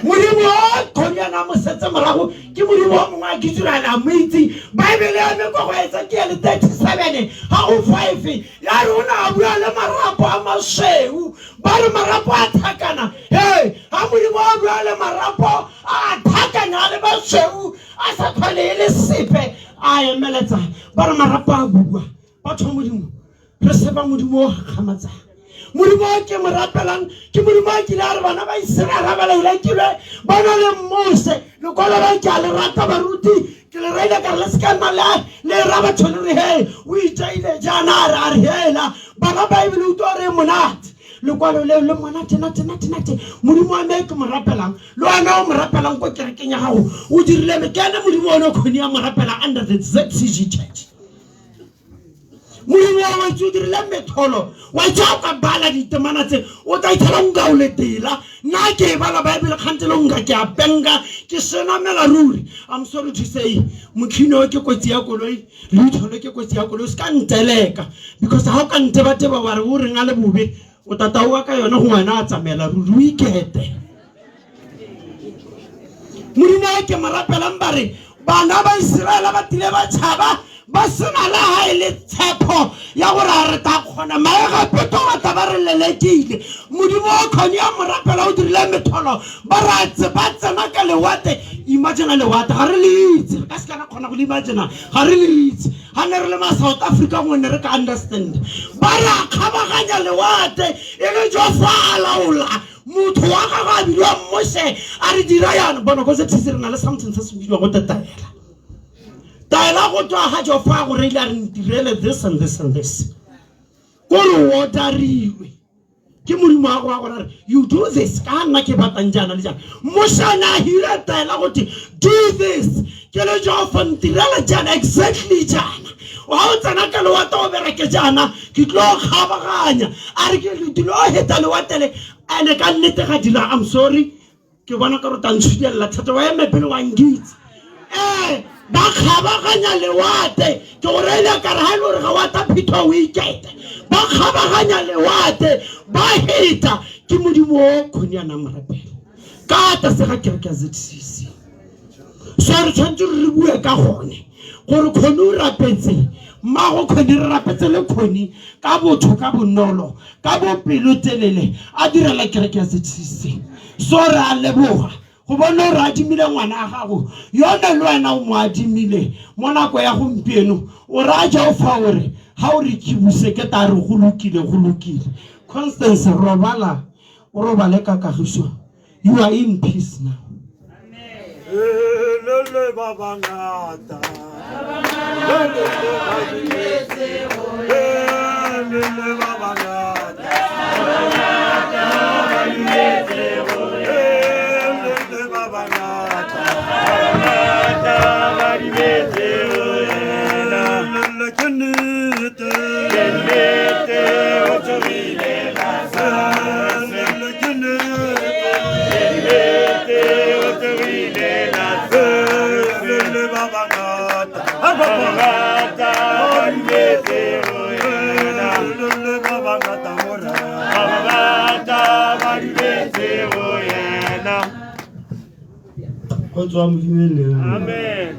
modimo khoni ana mo setse morago ke modimo mongwe a kitsura la moitsi Bible ya me go etsa ke le 37 ha o 5 ya rona a bua le marapo a masweu ba re marapo a thakana hey marapo a thakanya le basweu a sa tlhole e le sepe a emeletsa ba re marapo a bua batho modimo re seba modimo o gakgamatsang modimo ke mo rapelang ke modimo ke le re bana ba Israele ba lekilwe ba na le Mose le kola ba ke le rata baruti ke le rele ka le skana le ra ba tshone re he o itaile jana ra re hela bana ba ibile o tore monate le kwalo le monate nate modimo a me ke mo rapelang le ana o mo rapelang ko kerekeng ya gago o dirile mekene modimo ona khoni ya mo rapela under the ZCG church modimo wa dirile metholo wa tšaka bala ditemana tse o tla ithala nka o letela nna ke bala baebele kgantele nka ke a penga ke senamela ruri. I'm sorry to say mokhino ke kotsi ya koloi le itholo ke kotsi ya koloi se ka nteleka because ha o ka ntebateba wa re o reng a le bobe o tata wa ka yona go ngwana a tsamela ruri o ikete modimo ke marapelang ba re bana ba Israele ba tile ba tšhaba ba sena la ha ile tshepo ya gore a re ta kgona maega peto ba ta ba re lelekile modimo o khoni ya morapela o dirile metholo ba ra tseba tsena ka lewate imagine lewate ga re le itse ka se kana kgona go le imagine ga re le itse ha ne re le ma South Africa mo ne re ka understand ba ra kgabaganya lewate e le jo fa laola motho wa ga bilwa Mose a re dira yana bona go se tsirena le something se se bilwa go tataela taela go twa ha jo fa go re ile re ntirele this and this and this go re wotariwe ke modimo wa go gore you do this ka nna ke batanjana le jana moshana hira taela go do this ke le jo fa ntirele jana exactly jana wa o tsana ka le wa to bereke jana ke tlo khabaganya a re ke le dilo heta le watele ane ka nnete ga dira I'm sorry ke bona ka re tantshudela thata wa eme pele wa ngitse ba khabaganya lewate ke gore ile ka re ha le ga wa ta phitho o ikete ba khabaganya lewate ba hita ke modimo o khoni ana morapelo ka ta se ga kereke ZCC so re tshwantse re bue ka gone gore khoni o rapetse ma go khoni re rapetse le khoni ka botho ka bonolo ka bopelo telele a direla kereke ZCC so re a leboga go bona re adimile ngwana a gago yona le wena o mo adimile mo nako ya gompieno o ra ja o fa gore ha o re kibuse ke ta re go lokile Constance robala o robale ka kagiso you are in peace now le babangata Amen.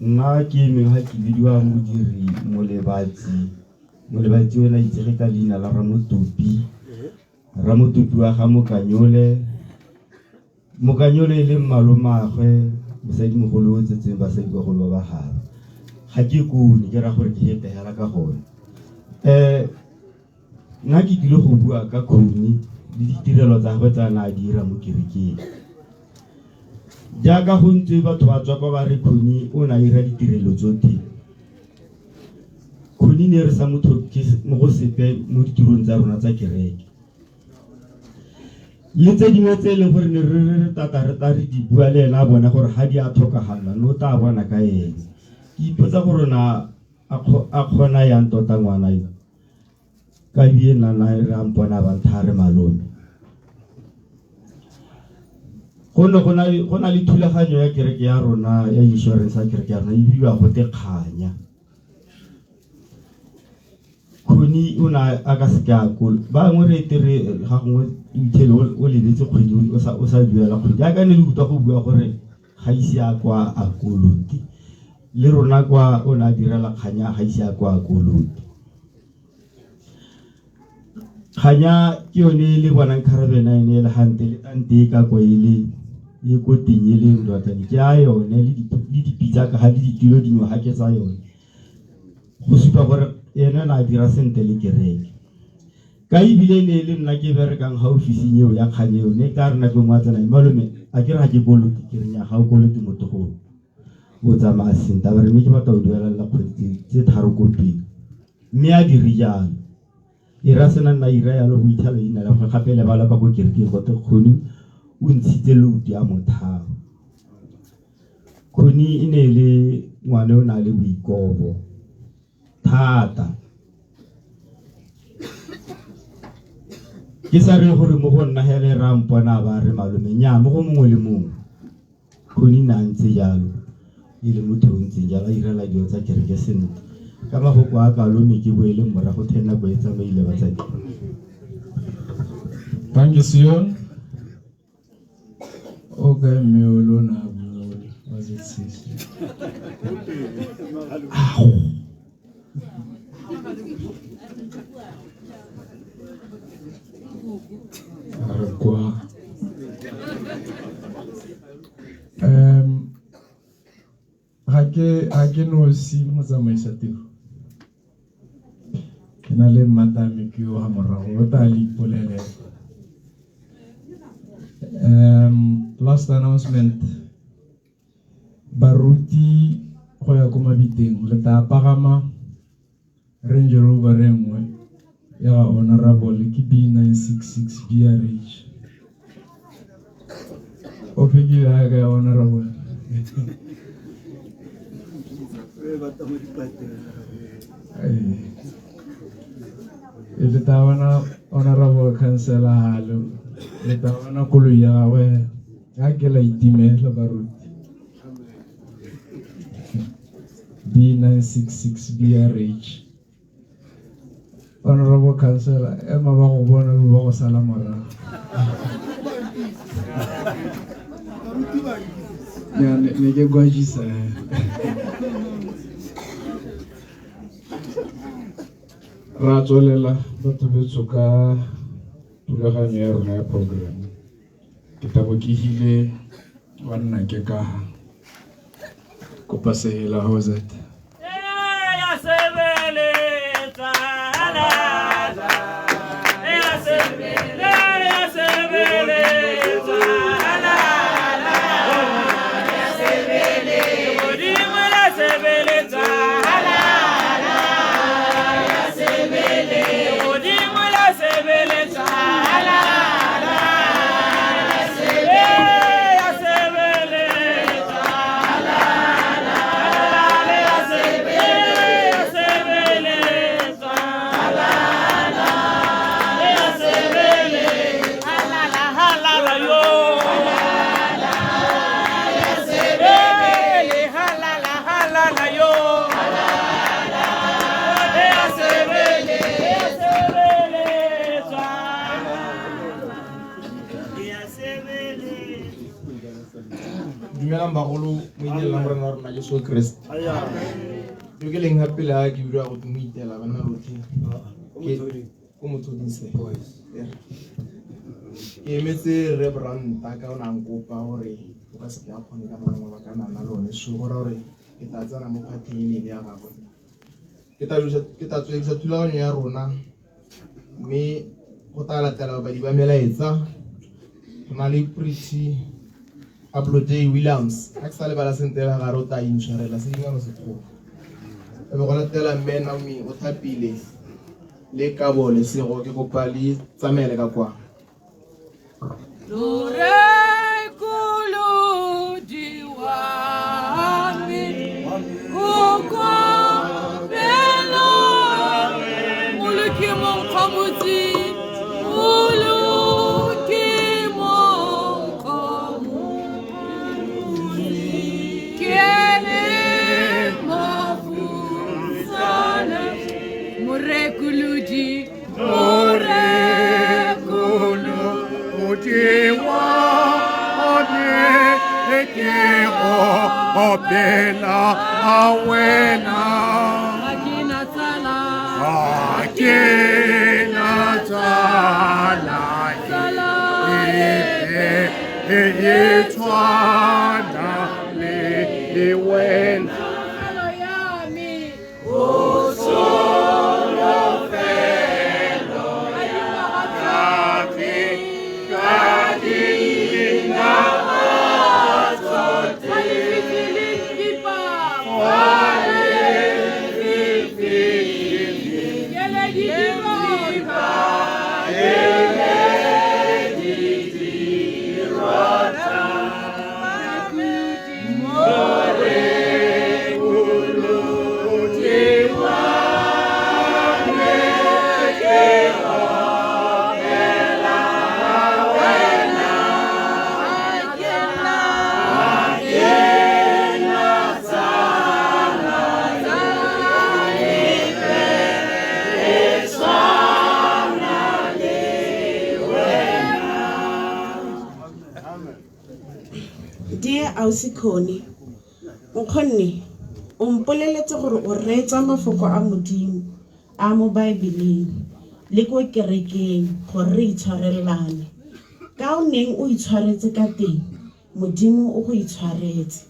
Nna ke me ha ke bidiwa modiri molebatsi wena itsege ka leina la Ramotopi wa ga Mokanyole le mmalomagwe mosadi mogolo o tsetseng basadi ba go ba ga ke kone ke ra gore ke hete hela ka gone nna ke dile go bua ka khoni le ditirelo tsa go tsana dira mo kerekeng jaaka go ntse batho ba tswa kwa ba re khoni o na ira ditirelo tsotlhe khoni ne re sa motho ke mo go sepe mo ditirong tsa rona tsa kereke le tse dingwe tse leng gore ne re tata re di bua le ena bona gore ha di a tlhokagala no ta bona ka ene ke ipotsa gore na a khona yang tota ngwana yo ka bie na re a mpona ba nthare malome go na le thulaganyo ya kereke ya rona ya insurance ya kereke ya rona e biwa go tekganya khoni una a ka se ka kol ba ngwe re tere ga ngwe itele o lebetse kgwedi o sa duela kgwedi ya ka ne le utwa go bua gore ga ise a kwa a koloti le rona kwa o na direla khanya ga ise a kwa a koloti khanya ke yone le bona nkarabena ene le hante ka kwa ile e ko tinyeleng dotla ke a yone le dipitsa ka ha di ditulo dingwe ha ke tsa yone go supa gore ena na dira sente le kereke ka ibile ne le nna ke berekang ha ofising eo ya kganyeo ne ka rena ke ngwa tsena malome a ke re ha ke boloke ke renya ga o kolote motho go tsamaya senta ba re mme ke batla o duela la kgwedi tse tharo ko pele mme a diri jalo e ra sena nna ira yalo go ithala ina la go gape le bala ka go kereke go te khoni o ntshitse load ya mothao khoni ine le ngwane o na le boikobo thata ke sa re gore mo go nna hele ra mpona ba re malome nya mo go mongwe le mongwe khoni na ntse jalo ile motho o ntse jalo irela dio tsa kereke sentle ka ba go kwa ka lone ke boele mora go thena go etsa maile ba tsadi Dankeschön. Okay, Meolo na was it says. Arqua. Hake no si mo tsamaisa tiro. Kena le matame ke o ha morago o ta le polele. Last announcement. Baruti go ya ko mabiteng le ta pagama Range Rover rengwe ya honorable ke B966 BRH. O pegi ya ga honorable. Ile tawana honorable councilor halo le tawana kolo ya we ha ke la itimela baruti B966 BRH honorable councilor ema ba go bona ba go sala mara ya ne ke gwajisa ra tswelela batho betso ka thulaganyo ya rona ya program ke tabokehile wa nna ke ka kopa sehela hozet ya sebeletsa ala ya sebeletsa ala ya sebeletsa modimo la sebeletsa ala ya sebeletsa modimo la sebeletsa ala ya sebeletsa Dumelang bagolo mo inelang rena rona Jesu Kriste. Yo ke leng hape la ke bua go mo itela bana rotlhe. Ke mothodise. Ke emetse Reverend ka ona nkopa gore o ka se ka kgone ka mangwe ba kana na lone so gore ke tla tsana mo phatheng ya gago. Ke tla tswetsa thulaganyo ya rona mme go tla latela ba di ba melaetsa rona le pretty Uploadé Williams aksa le bala sentela ga rota insurela se dinga no se go e be go latela mena mi o thapile le ka bole se go ke go pali tsamele ka kwa Lore kulu diwami kuko belo mulki mon qamuti mulki mon qamuti kene mafusana murekuludi Diwa ode ekiro opela awena akina sala sala Yetwana le wena. Dear Ausikoni, Nkgonne, o mpoleletse gore o reetsa mafoko a Modimo a mo Baebeleng le ko kerekeng gore re itshwarelane. Ka o neng o itshwaretse ka teng, Modimo o go itshwaretse.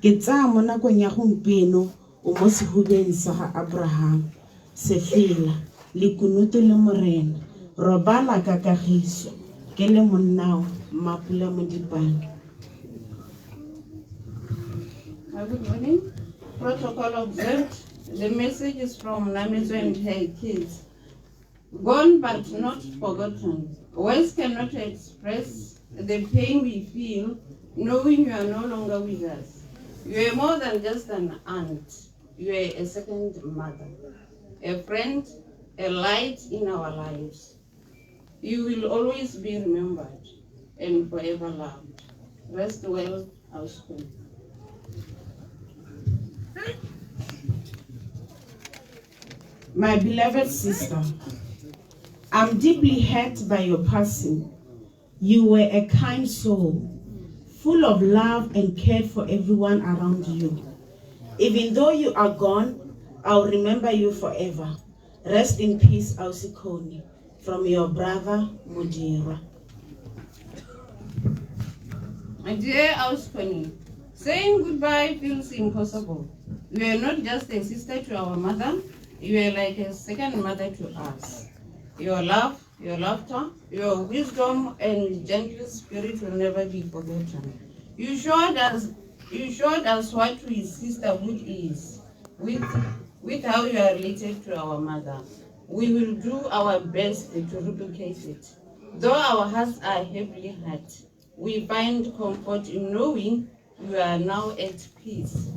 Ke tsaya mo nakong ya gompieno o mo sehubeng sa ga Abraham, Sefela, Lekunutu le Morena, robala ka kagiso, ke le monnao, Mapula Modipane. Good morning. Protocol observed. The message is from Namezo and her kids. Gone but not forgotten. Words cannot express the pain we feel knowing you are no longer with us. You are more than just an aunt. You are a second mother, a friend, a light in our lives. You will always be remembered and forever loved. Rest well, our school. My beloved sister, I'm deeply hurt by your passing. You were a kind soul, full of love and cared for everyone around you. Even though you are gone, I'll remember you forever. Rest in peace, Ausikoni, from your brother, Mudira. My dear Ausikoni, saying goodbye feels impossible. You are not just a sister to our mother, you are like a second mother to us. Your love, your laughter, your wisdom and gentle spirit will never be forgotten. You showed us what true sisterhood is, with how you are related to our mother. We will do our best to replicate it. Though our hearts are heavily hurt, we find comfort in knowing you are now at peace.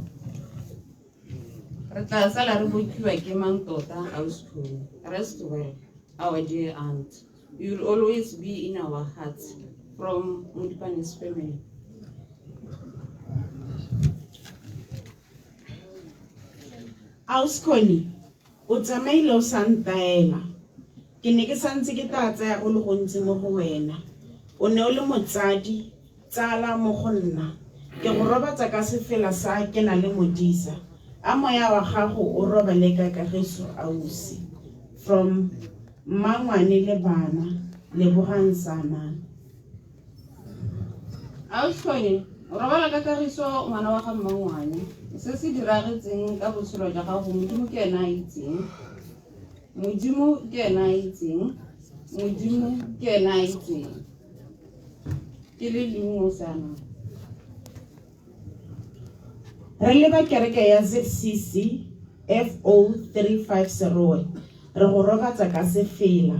Rest well, our dear aunt. You will always be in our hearts. From Mudipane's family. Ausikoni, o tsamaile o sa ntaela. Ke ne ke santse ke tla tsaya go le gontsi mo go wena. O ne o le motsadi, tsala mo go nna. Ke go robatsa ka sefela sa ke na le modisa. A moya wa gago o roba le ka kagiso ausi. From Mmangwane le bana, Lebogang Sanane. Ausikoni, robala ka kagiso ngwana wa ga Mmangwane. Se se diragetseng ka botshelo jwa gago Modimo ke ena a itseng. Modimo ke ena a itseng. Modimo ke ena a itseng. Ke le lengwe sana. Re leba kereke ya ZCC FO 350 re go robatsa ka sefela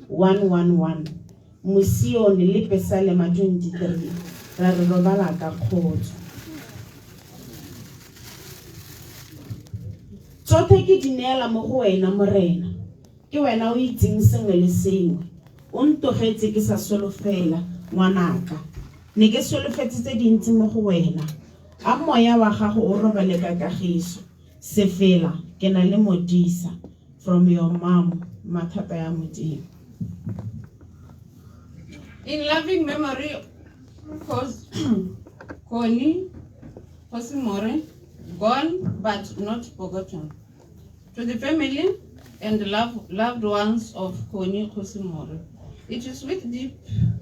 111 Musione le Pesalema 23 ra re robala ka khotso. Tsotlhe ke dineela mo go wena Morena, ke wena o itseng sengwe le sengwe. O ntogetse ke sa solofela ngwanaka, ne ke solofetse tse dintsi mo go wena. A moya wa gago o robale ka kagiso. Sefela ke na le modisa. From your mom, Mathata ya Modimo. In loving memory of Connie Kosimore, gone but not forgotten. To the family and loved ones of Connie Kosimore, it is with deep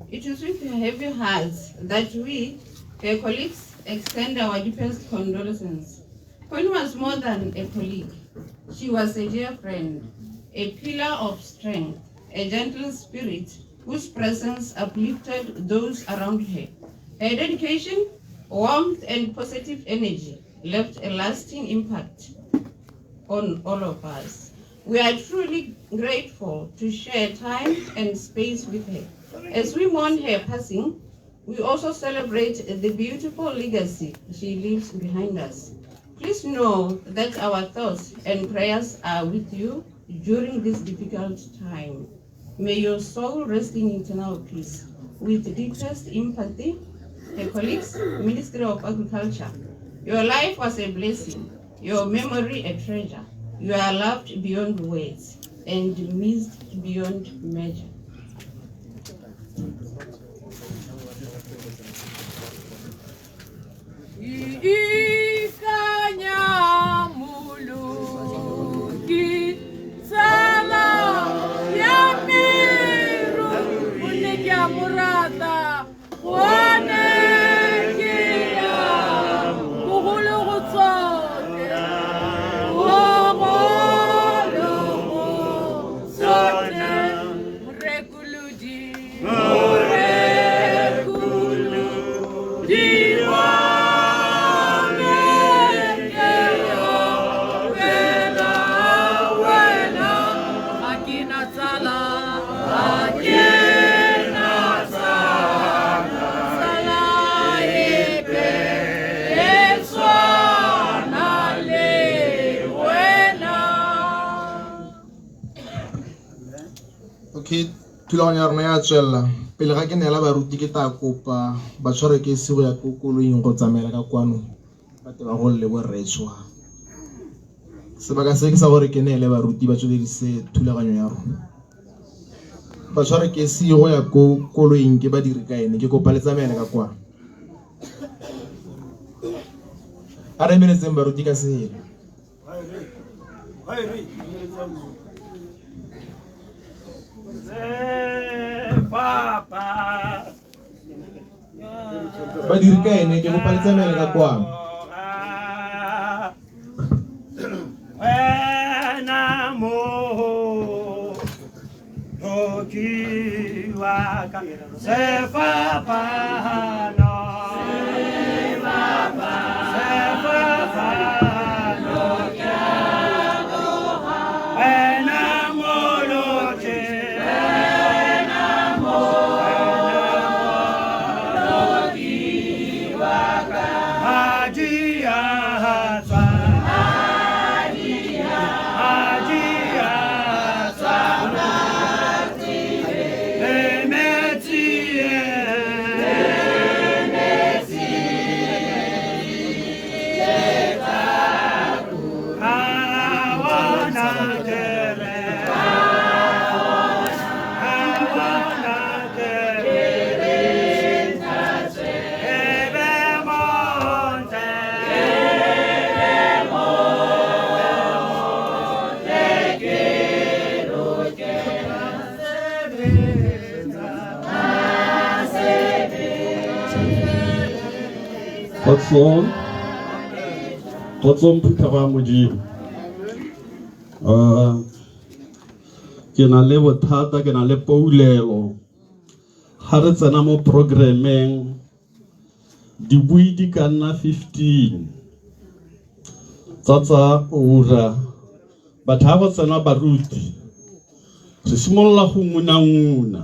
It is with heavy hearts that we, her colleagues, extend our deepest condolences. Connie was more than a colleague. She was a dear friend, a pillar of strength, a gentle spirit whose presence uplifted those around her. Her dedication, warmth, and positive energy left a lasting impact on all of us. We are truly grateful to share time and space with her. As we mourn her passing, we also celebrate the beautiful legacy she leaves behind us. Please know that our thoughts and prayers are with you during this difficult time. May your soul rest in eternal peace. With deepest empathy, her colleagues, Ministry of Agriculture, your life was a blessing, your memory a treasure. You are loved beyond words and missed beyond measure. Ikanya muluki sala ya miru unikia murata wane kia kuhulu kutsote wogolo sote murekuluji Okay, thulaganyo ya rona ya tswelela pele ga ke neela baruti ke tla kopa ba tshware ke sego ya kokoloing go tsamaela ka kwano ba teba go le boretswa sebaka se ke sa gore ke neele baruti ba tsweledise thulaganyo ya rona ba tshware ke sego ya kokoloing ke ba dire ka ene ke kopa le tsamaela ka kwano a re emeletseng baruti ka selo ba dire ka ene ke kopa le tsamaela ka kwano wena mo okiwaka sefapano Kgotsong phutha ba Modimo. Ke na le bothata, ke na le poulelo. Ha re tsena mo programmeng dibui di ka nna 15 tsa ura. Batho ha ba tsena baruti re simolola go nguna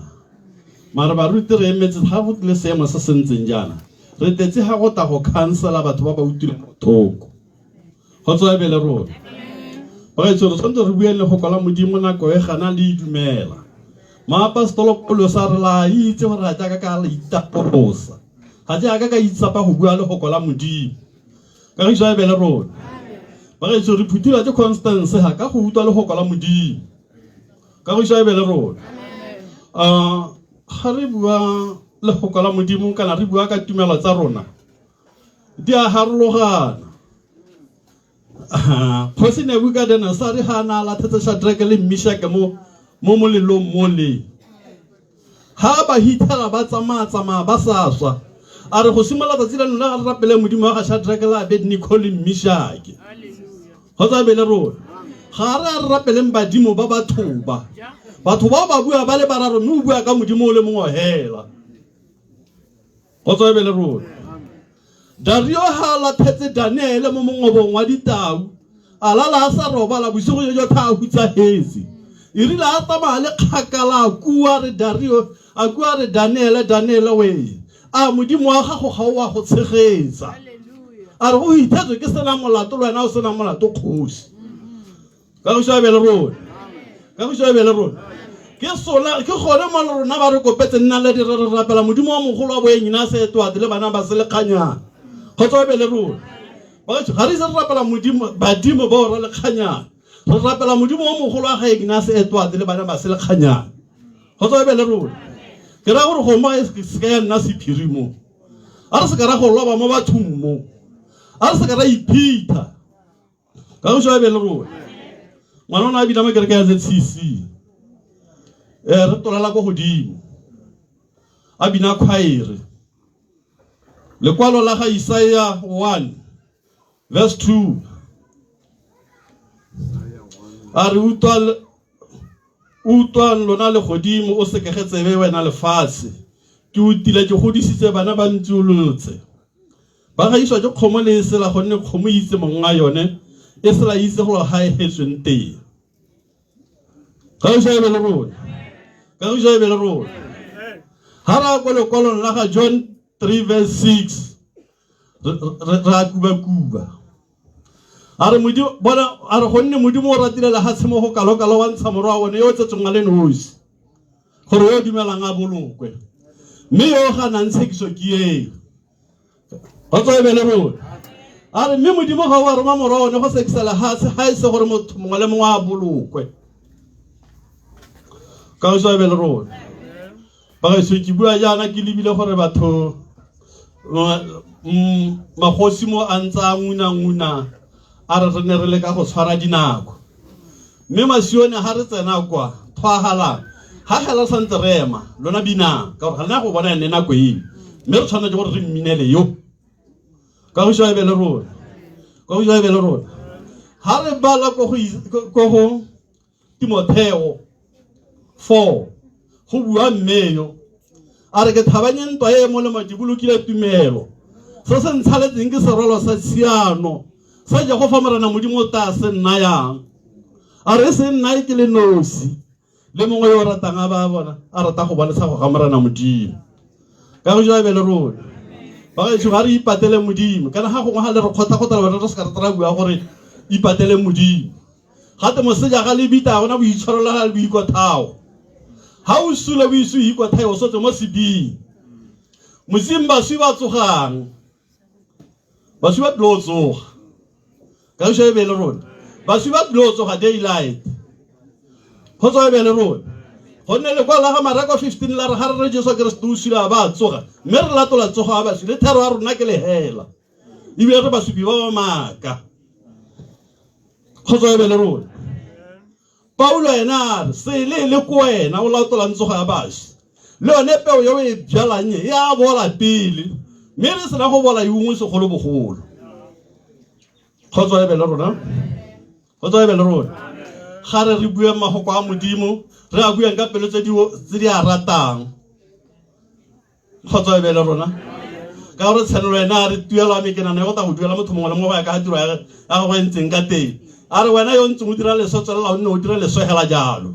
mara baruti re emetse ha go tle seemo se sentseng jana re tetse ha go ta go cancela batho ba ba utile mothoko go tswa bele rona ba re tsoro tsonto re buele go kwala Modimo nako e gana le idumela ma apostolo Paulo sa re la itse gore a tla ka la itaposa ga ja ka itsapa go bua le go kwala Modimo ka re tswa bele rona ba re tsoro phutula tse Constance ha ka go utwa le go kwala Modimo ka go tswa bele rona ga re bua le go kwala Modimo kana re bua ka tumelo tsa rona di a harologana Phosi Nebukadnezar ha na la thetse Shadrach le Meshach mo molelong mo le ha ba hitela ba tsamaya ba sa swa a re go simola tsatsi la nna ga rapele modimo wa ga Shadrach le Abednego le Meshaki go tsa bele rona ga re rapeleng badimo ba batho ba bua ba le bararo mme o bua ka modimo o le mongwe hela go tsa bele rona Dario ha la phetse Daniel mo mongobong wa ditau a lala a sa robala bosigo jo tha a hutsa hetse irile a tsamaya le kgakala a kua re Dario a kua re Daniel we a modimo wa gago ga o a go tshegetsa a re go ithetswe ke sena molato le wena o sena molato kgosi ka go shabela rona ke gone mo rona ba re kopetse nna le di re rapela modimo wa mogolo wa boenyina se etwa le bana ba se le kganyana go tswabele rona ba ga re se rapela modimo badimo ba o re le kganyana re rapela modimo wa mogolo wa ga egina se etwa le bana ba se le kganyana go tswabele rona ke ra gore go ma se ka ya nna sephiri mo a re se ka ra go loba mo bathong mo a re se ka ra iphitha ka go shabela rona ngwana ona a bina makereke ya ZCC re tolela go godimo a bina khwaere lekwalo la ga Isaiah 1 verse 2 a re utwa lona le godimo o se ke getsebe wena lefatshe ke utile ke godisitse bana ba ntse o lotse ba ga iswa ke kgomo le sela gonne kgomo itse monga yone e sela itse go ga e hetsweng teng ga o shebele rona ha ra go le kolon la ga John 3 verse 6 ra kuba a re modimo bona a re gonne modimo o ratile le ha tshemo go kalokalo wa ntsha morwa one yo tsetsong le nosi gore yo dumelang a bolokwe mme yo ga nang tshekiso ke ye go tswebele rona a re mme modimo ga wa roma morwa one go sekisela ha e se gore motho mongwe le mongwe a bolokwe ka go tswebele rona ba ga se ke bua jana ke lebile gore batho magosi mo a ntsa nguna a re ne re le ka go tshwara dinako mme masione ha re tsena kwa thwagala ha hela santse rema lona bina ka gore ga na go bona ene nako e mme re tshwana gore re mminele yo ka go shebele rona ha re bala go Timotheo 4 go bua mmeyo a re ke thabanye ntwa e mo le madibulukile tumelo se se ntshaletseng ke serolo sa tshiano sa je go famarana modimo ta se nna yang a re se nna ke le nosi le mongwe yo ratang a ba bona a rata go bona sa go gamarana modimo ka go jabele rona ba ga tshwara ipatele modimo kana ha go ha le re khotla le re se ka tsara bua gore ipatele modimo ga te mo se ja ga le bita gona bo itshwarela ga le boikothao ha o sula bo isu ikothao so mo sibi mosimba swi ba tsogang ba swi ba tlotso ka go shebele rona ba swi ba tlotso ga daylight go tswebele rona go nne le kwa la ga marako 15 la re ha re Jesu Kristo o sila ba tsoga mme re latola tsoga ba swi le thero a rona ke le hela e be re ba supi ba maka go tswebele rona Paulo ena se le ko wena o latola ntsoga ya bashi le one peo yo e bjalanye ya bola pele mme re se na go bola yungwe se golo bogolo go tswebele rona ga re bua magoko a modimo re a bua ka pelo tse di a ratang go tswebele rona ka gore tshenelo ena re tuela me ke nana go ta go duela motho mongwe le mongwe ka tiro ya go ntseng ka teng a re wena yo ntse o dira leso tsela o nne o dira leso hela jalo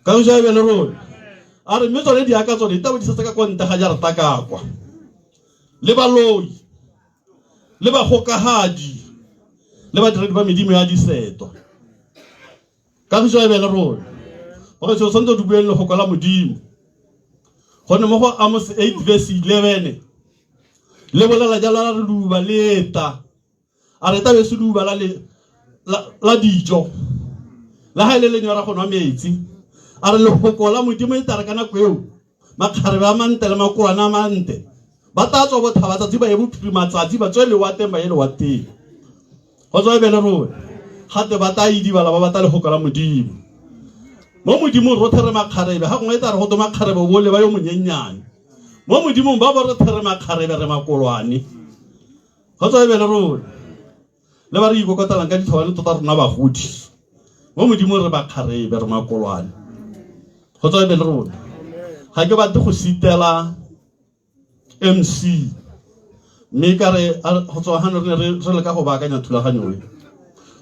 ka go jabele rona a re mme tsone di aka tsone tabo di se ka konta ga ja rata ka kwa le baloi le ba gokahadi le ba diredi ba medimo ya diseto ka go jabele rona o re se sonto du buelle go kala modimo gone mo go Amos 8 verse 11 le bolela jala re luba leta a re tabe se luba la dijo la ha ile le nyora go nwa metsi a re le gokola modimo e tare kana kweo makgare ba mante le makurana mante ba tatswa bo thabatsa tsiba e bophiri matsatsi ba tswele wa teng ba ile wa teng go tswa bele rona gate ba ta idi bala ba batla le gokola modimo mo modimong ro there makgarebe ha gongwe tare go to makgarebe bo le ba yo monyenyane mo modimong ba ro there makgarebe re makolwane go tswa be le rona le ba re ikokotelang ka dithoane tota rona bagodi mo modimong re bakgarebe re makolwane go tswa be le rona ga ke batle go sitela MC mme ka re go tswa hano re le ka go baakanya thulaganyo e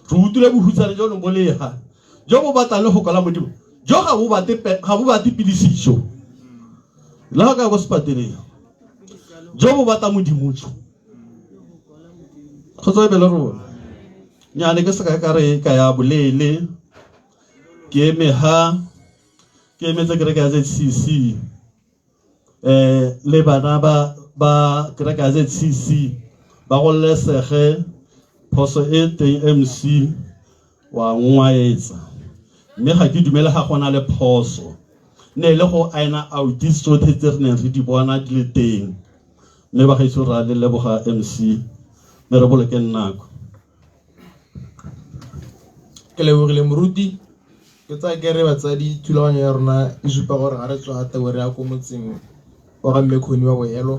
re utule bohutsane jo no bolega jo bo batla le go kala modimo jo ga bo bate pidisiso la ka go spateleng jo bo batla modimo jo go tswa be le rona nyane ke se ka re ka ya bolele ke meha ke metse ke re ka ZCC le bana ba kereka ZCC ba go lesege phoso e teng MC wa ngwaetsa mme ga ke dumela ga gona le phoso ne le go aina audit tsotlhe tse re neng re di bona di le teng mme ba gaitso ra le leboga MC me re boloke nnako ke lebogile moruti ke tsa ke re batsadi thulaganyo ya rona e supa gore ga re tswa ate re ya ko motseng wa ga Mmekhoni wa Boelo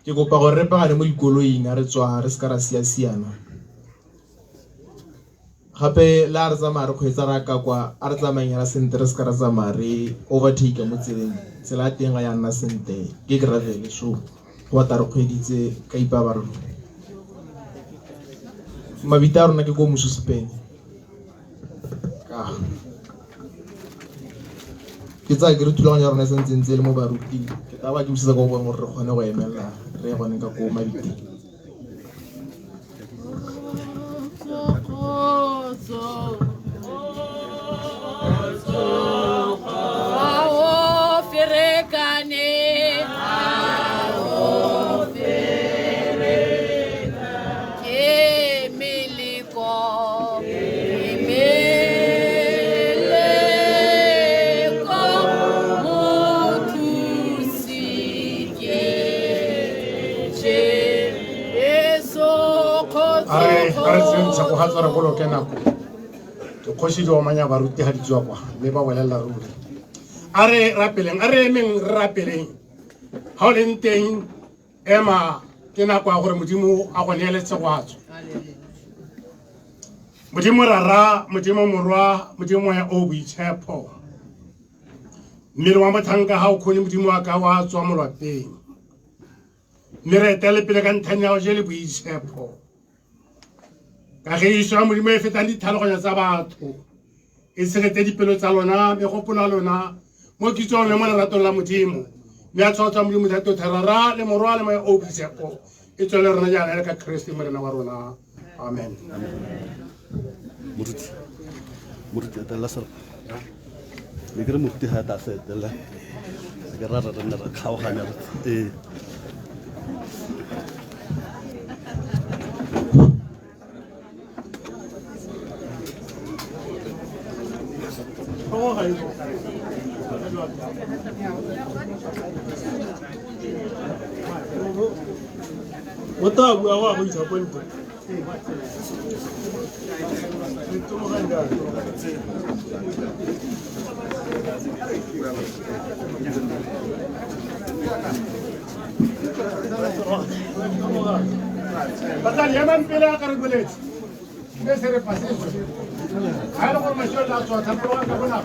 ke kopa gore re pagane mo dikoloing a re tswa re se ka ra siana gape la re tsamaya re kgweetsa ra ka kwa a re tsamayeng sente re se ka ra tsamaya re overtake mo tseleng tsela teng ga ya nna sente ke gravel so go batla re kgweditse ka ipabalelo mabita a rona ke ko Mosusepene ke tsa ke re thulaganyo ya rona e santseng tse le mo baruti ke taba ke busetsa go bona gore re kgone go emelela re gone ka ko mabiteng sa go hatsara go lo kena ko ke khoshi jo manya baruti ha di tswa kwa le ba welela ruri are rapeleng ha o leng teng ema ke na kwa gore modimo a go neeletse go atswa modimo rara modimo morwa modimo ya boitshepo mmele wa mothanga ha o khone modimo wa ka wa tswa molwapeng mere tele pele ka nthanya o jele boitshepo ka ge iso a modimo e fetang ditlhaloganyo tsa batho e tshegetse dipelo tsa lona megopolo ya lona mo kitsong le mo leratong la modimo mme a tshwatswa modimo thato therara le morwa le mae obisepo e tswele rona jaana le ka Kristo morena wa rona amen muruti atala sar le kere muruti ha ta se tela ke rara rena ra khaoganya Wata bua wa go isa ponto. Batali yaman pela kargulet. Ne se repase. Ay lo formation la to ta pro ka bona.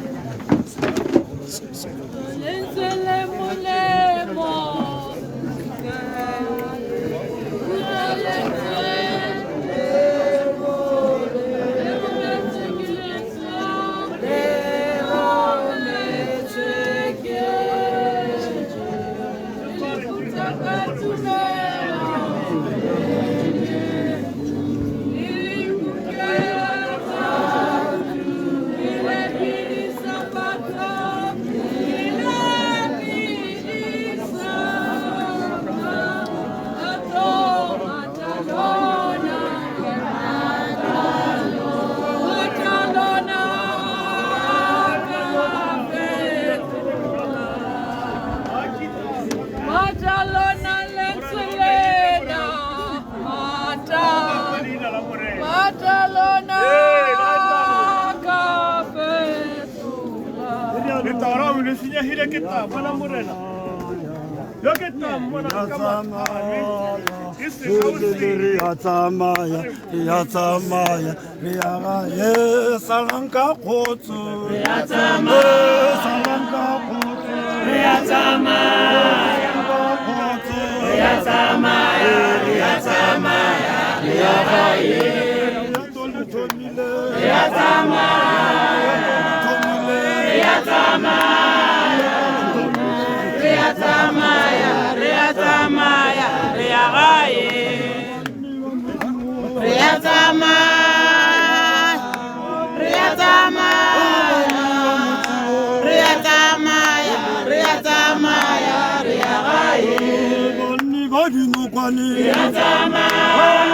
diehile ke tla bona morena yo ke tla bona ka mathane ke se gausi re ya tsamaya re ya ga ye salanka khotso re ya tsamaya salanka khotso re ya tsamaya re ya tsamaya re ya tsamaya re ya ga ye re ya tsamaya re ya tsamaya re ya tsamaya re ya tsamaya re ya ga ye re ya tsamaya re ya tsamaya re ya tsamaya re ya tsamaya re ya ga ye bonni ba dinokwane re ya tsamaya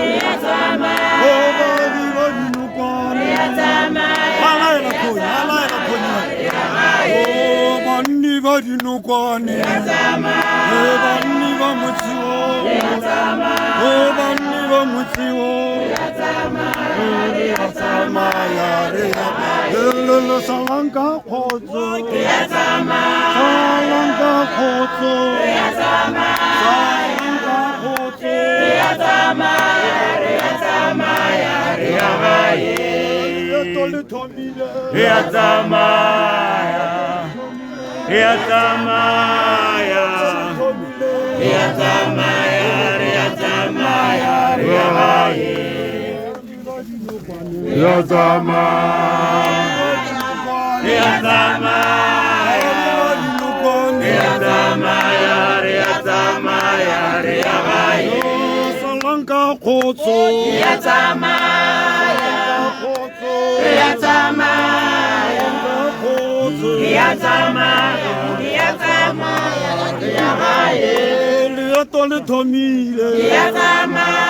re ya tsamaya bonni ba dinokwane re ya tsamaya alaela khona bonni ba dinokwane bonni ba motsio bonni ba motsio re ya tsamaya re ya lo salanka khotso re ya tsamaya salanka khotso re ya tsamaya salanka khotso re ya tsamaya re ya tsamaya re ya ga ye re ya tsamaya re ya tsamaya re ya tsamaya re ya tsamaya re ya ga ye re ya tsamaya re ya tsamaya re ya tsamaya re ya tsamaya re ya ga ye salanka khotso re ya tsamaya re ya tsamaya re ya tsamaya re ya tsamaya re ya ga ye leeto le thomile re ya tsamaya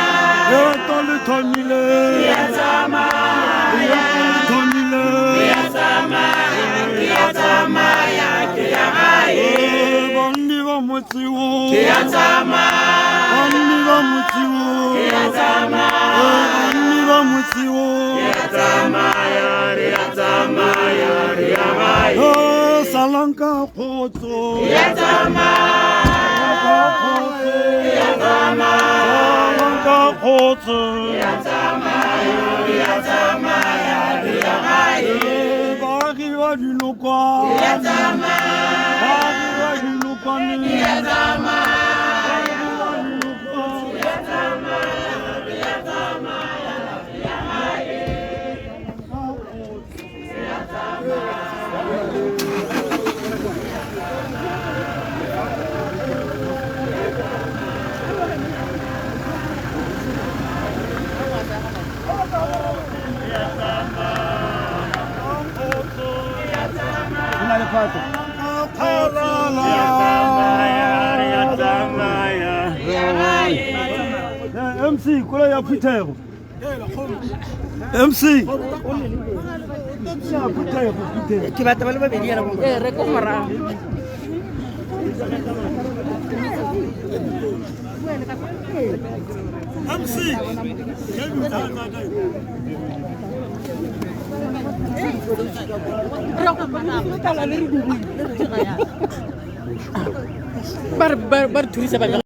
leeto le thomile re ya tsamaya re ya tsamaya re ya tsamaya re ya ga ye bonni ba motsio re ya tsamaya bonni ba motsio re ya tsamaya bonni ba motsio re ya tsamaya re ya tsamaya re ya ga ye salanka khotso re ya tsamaya re ya tsamaya salanka khotso re ya tsamaya re ya tsamaya re ya ga ye baagi ba dinokwa re ya tsamaya baagi ba dinokwane re ya tsamaya re ya tsamaya re ya tsamaya re ya ga ye re ya tsamaya MC kula ya phutego MC ke batla ba le babedi yana mo re ko morago MC bar thuisa ba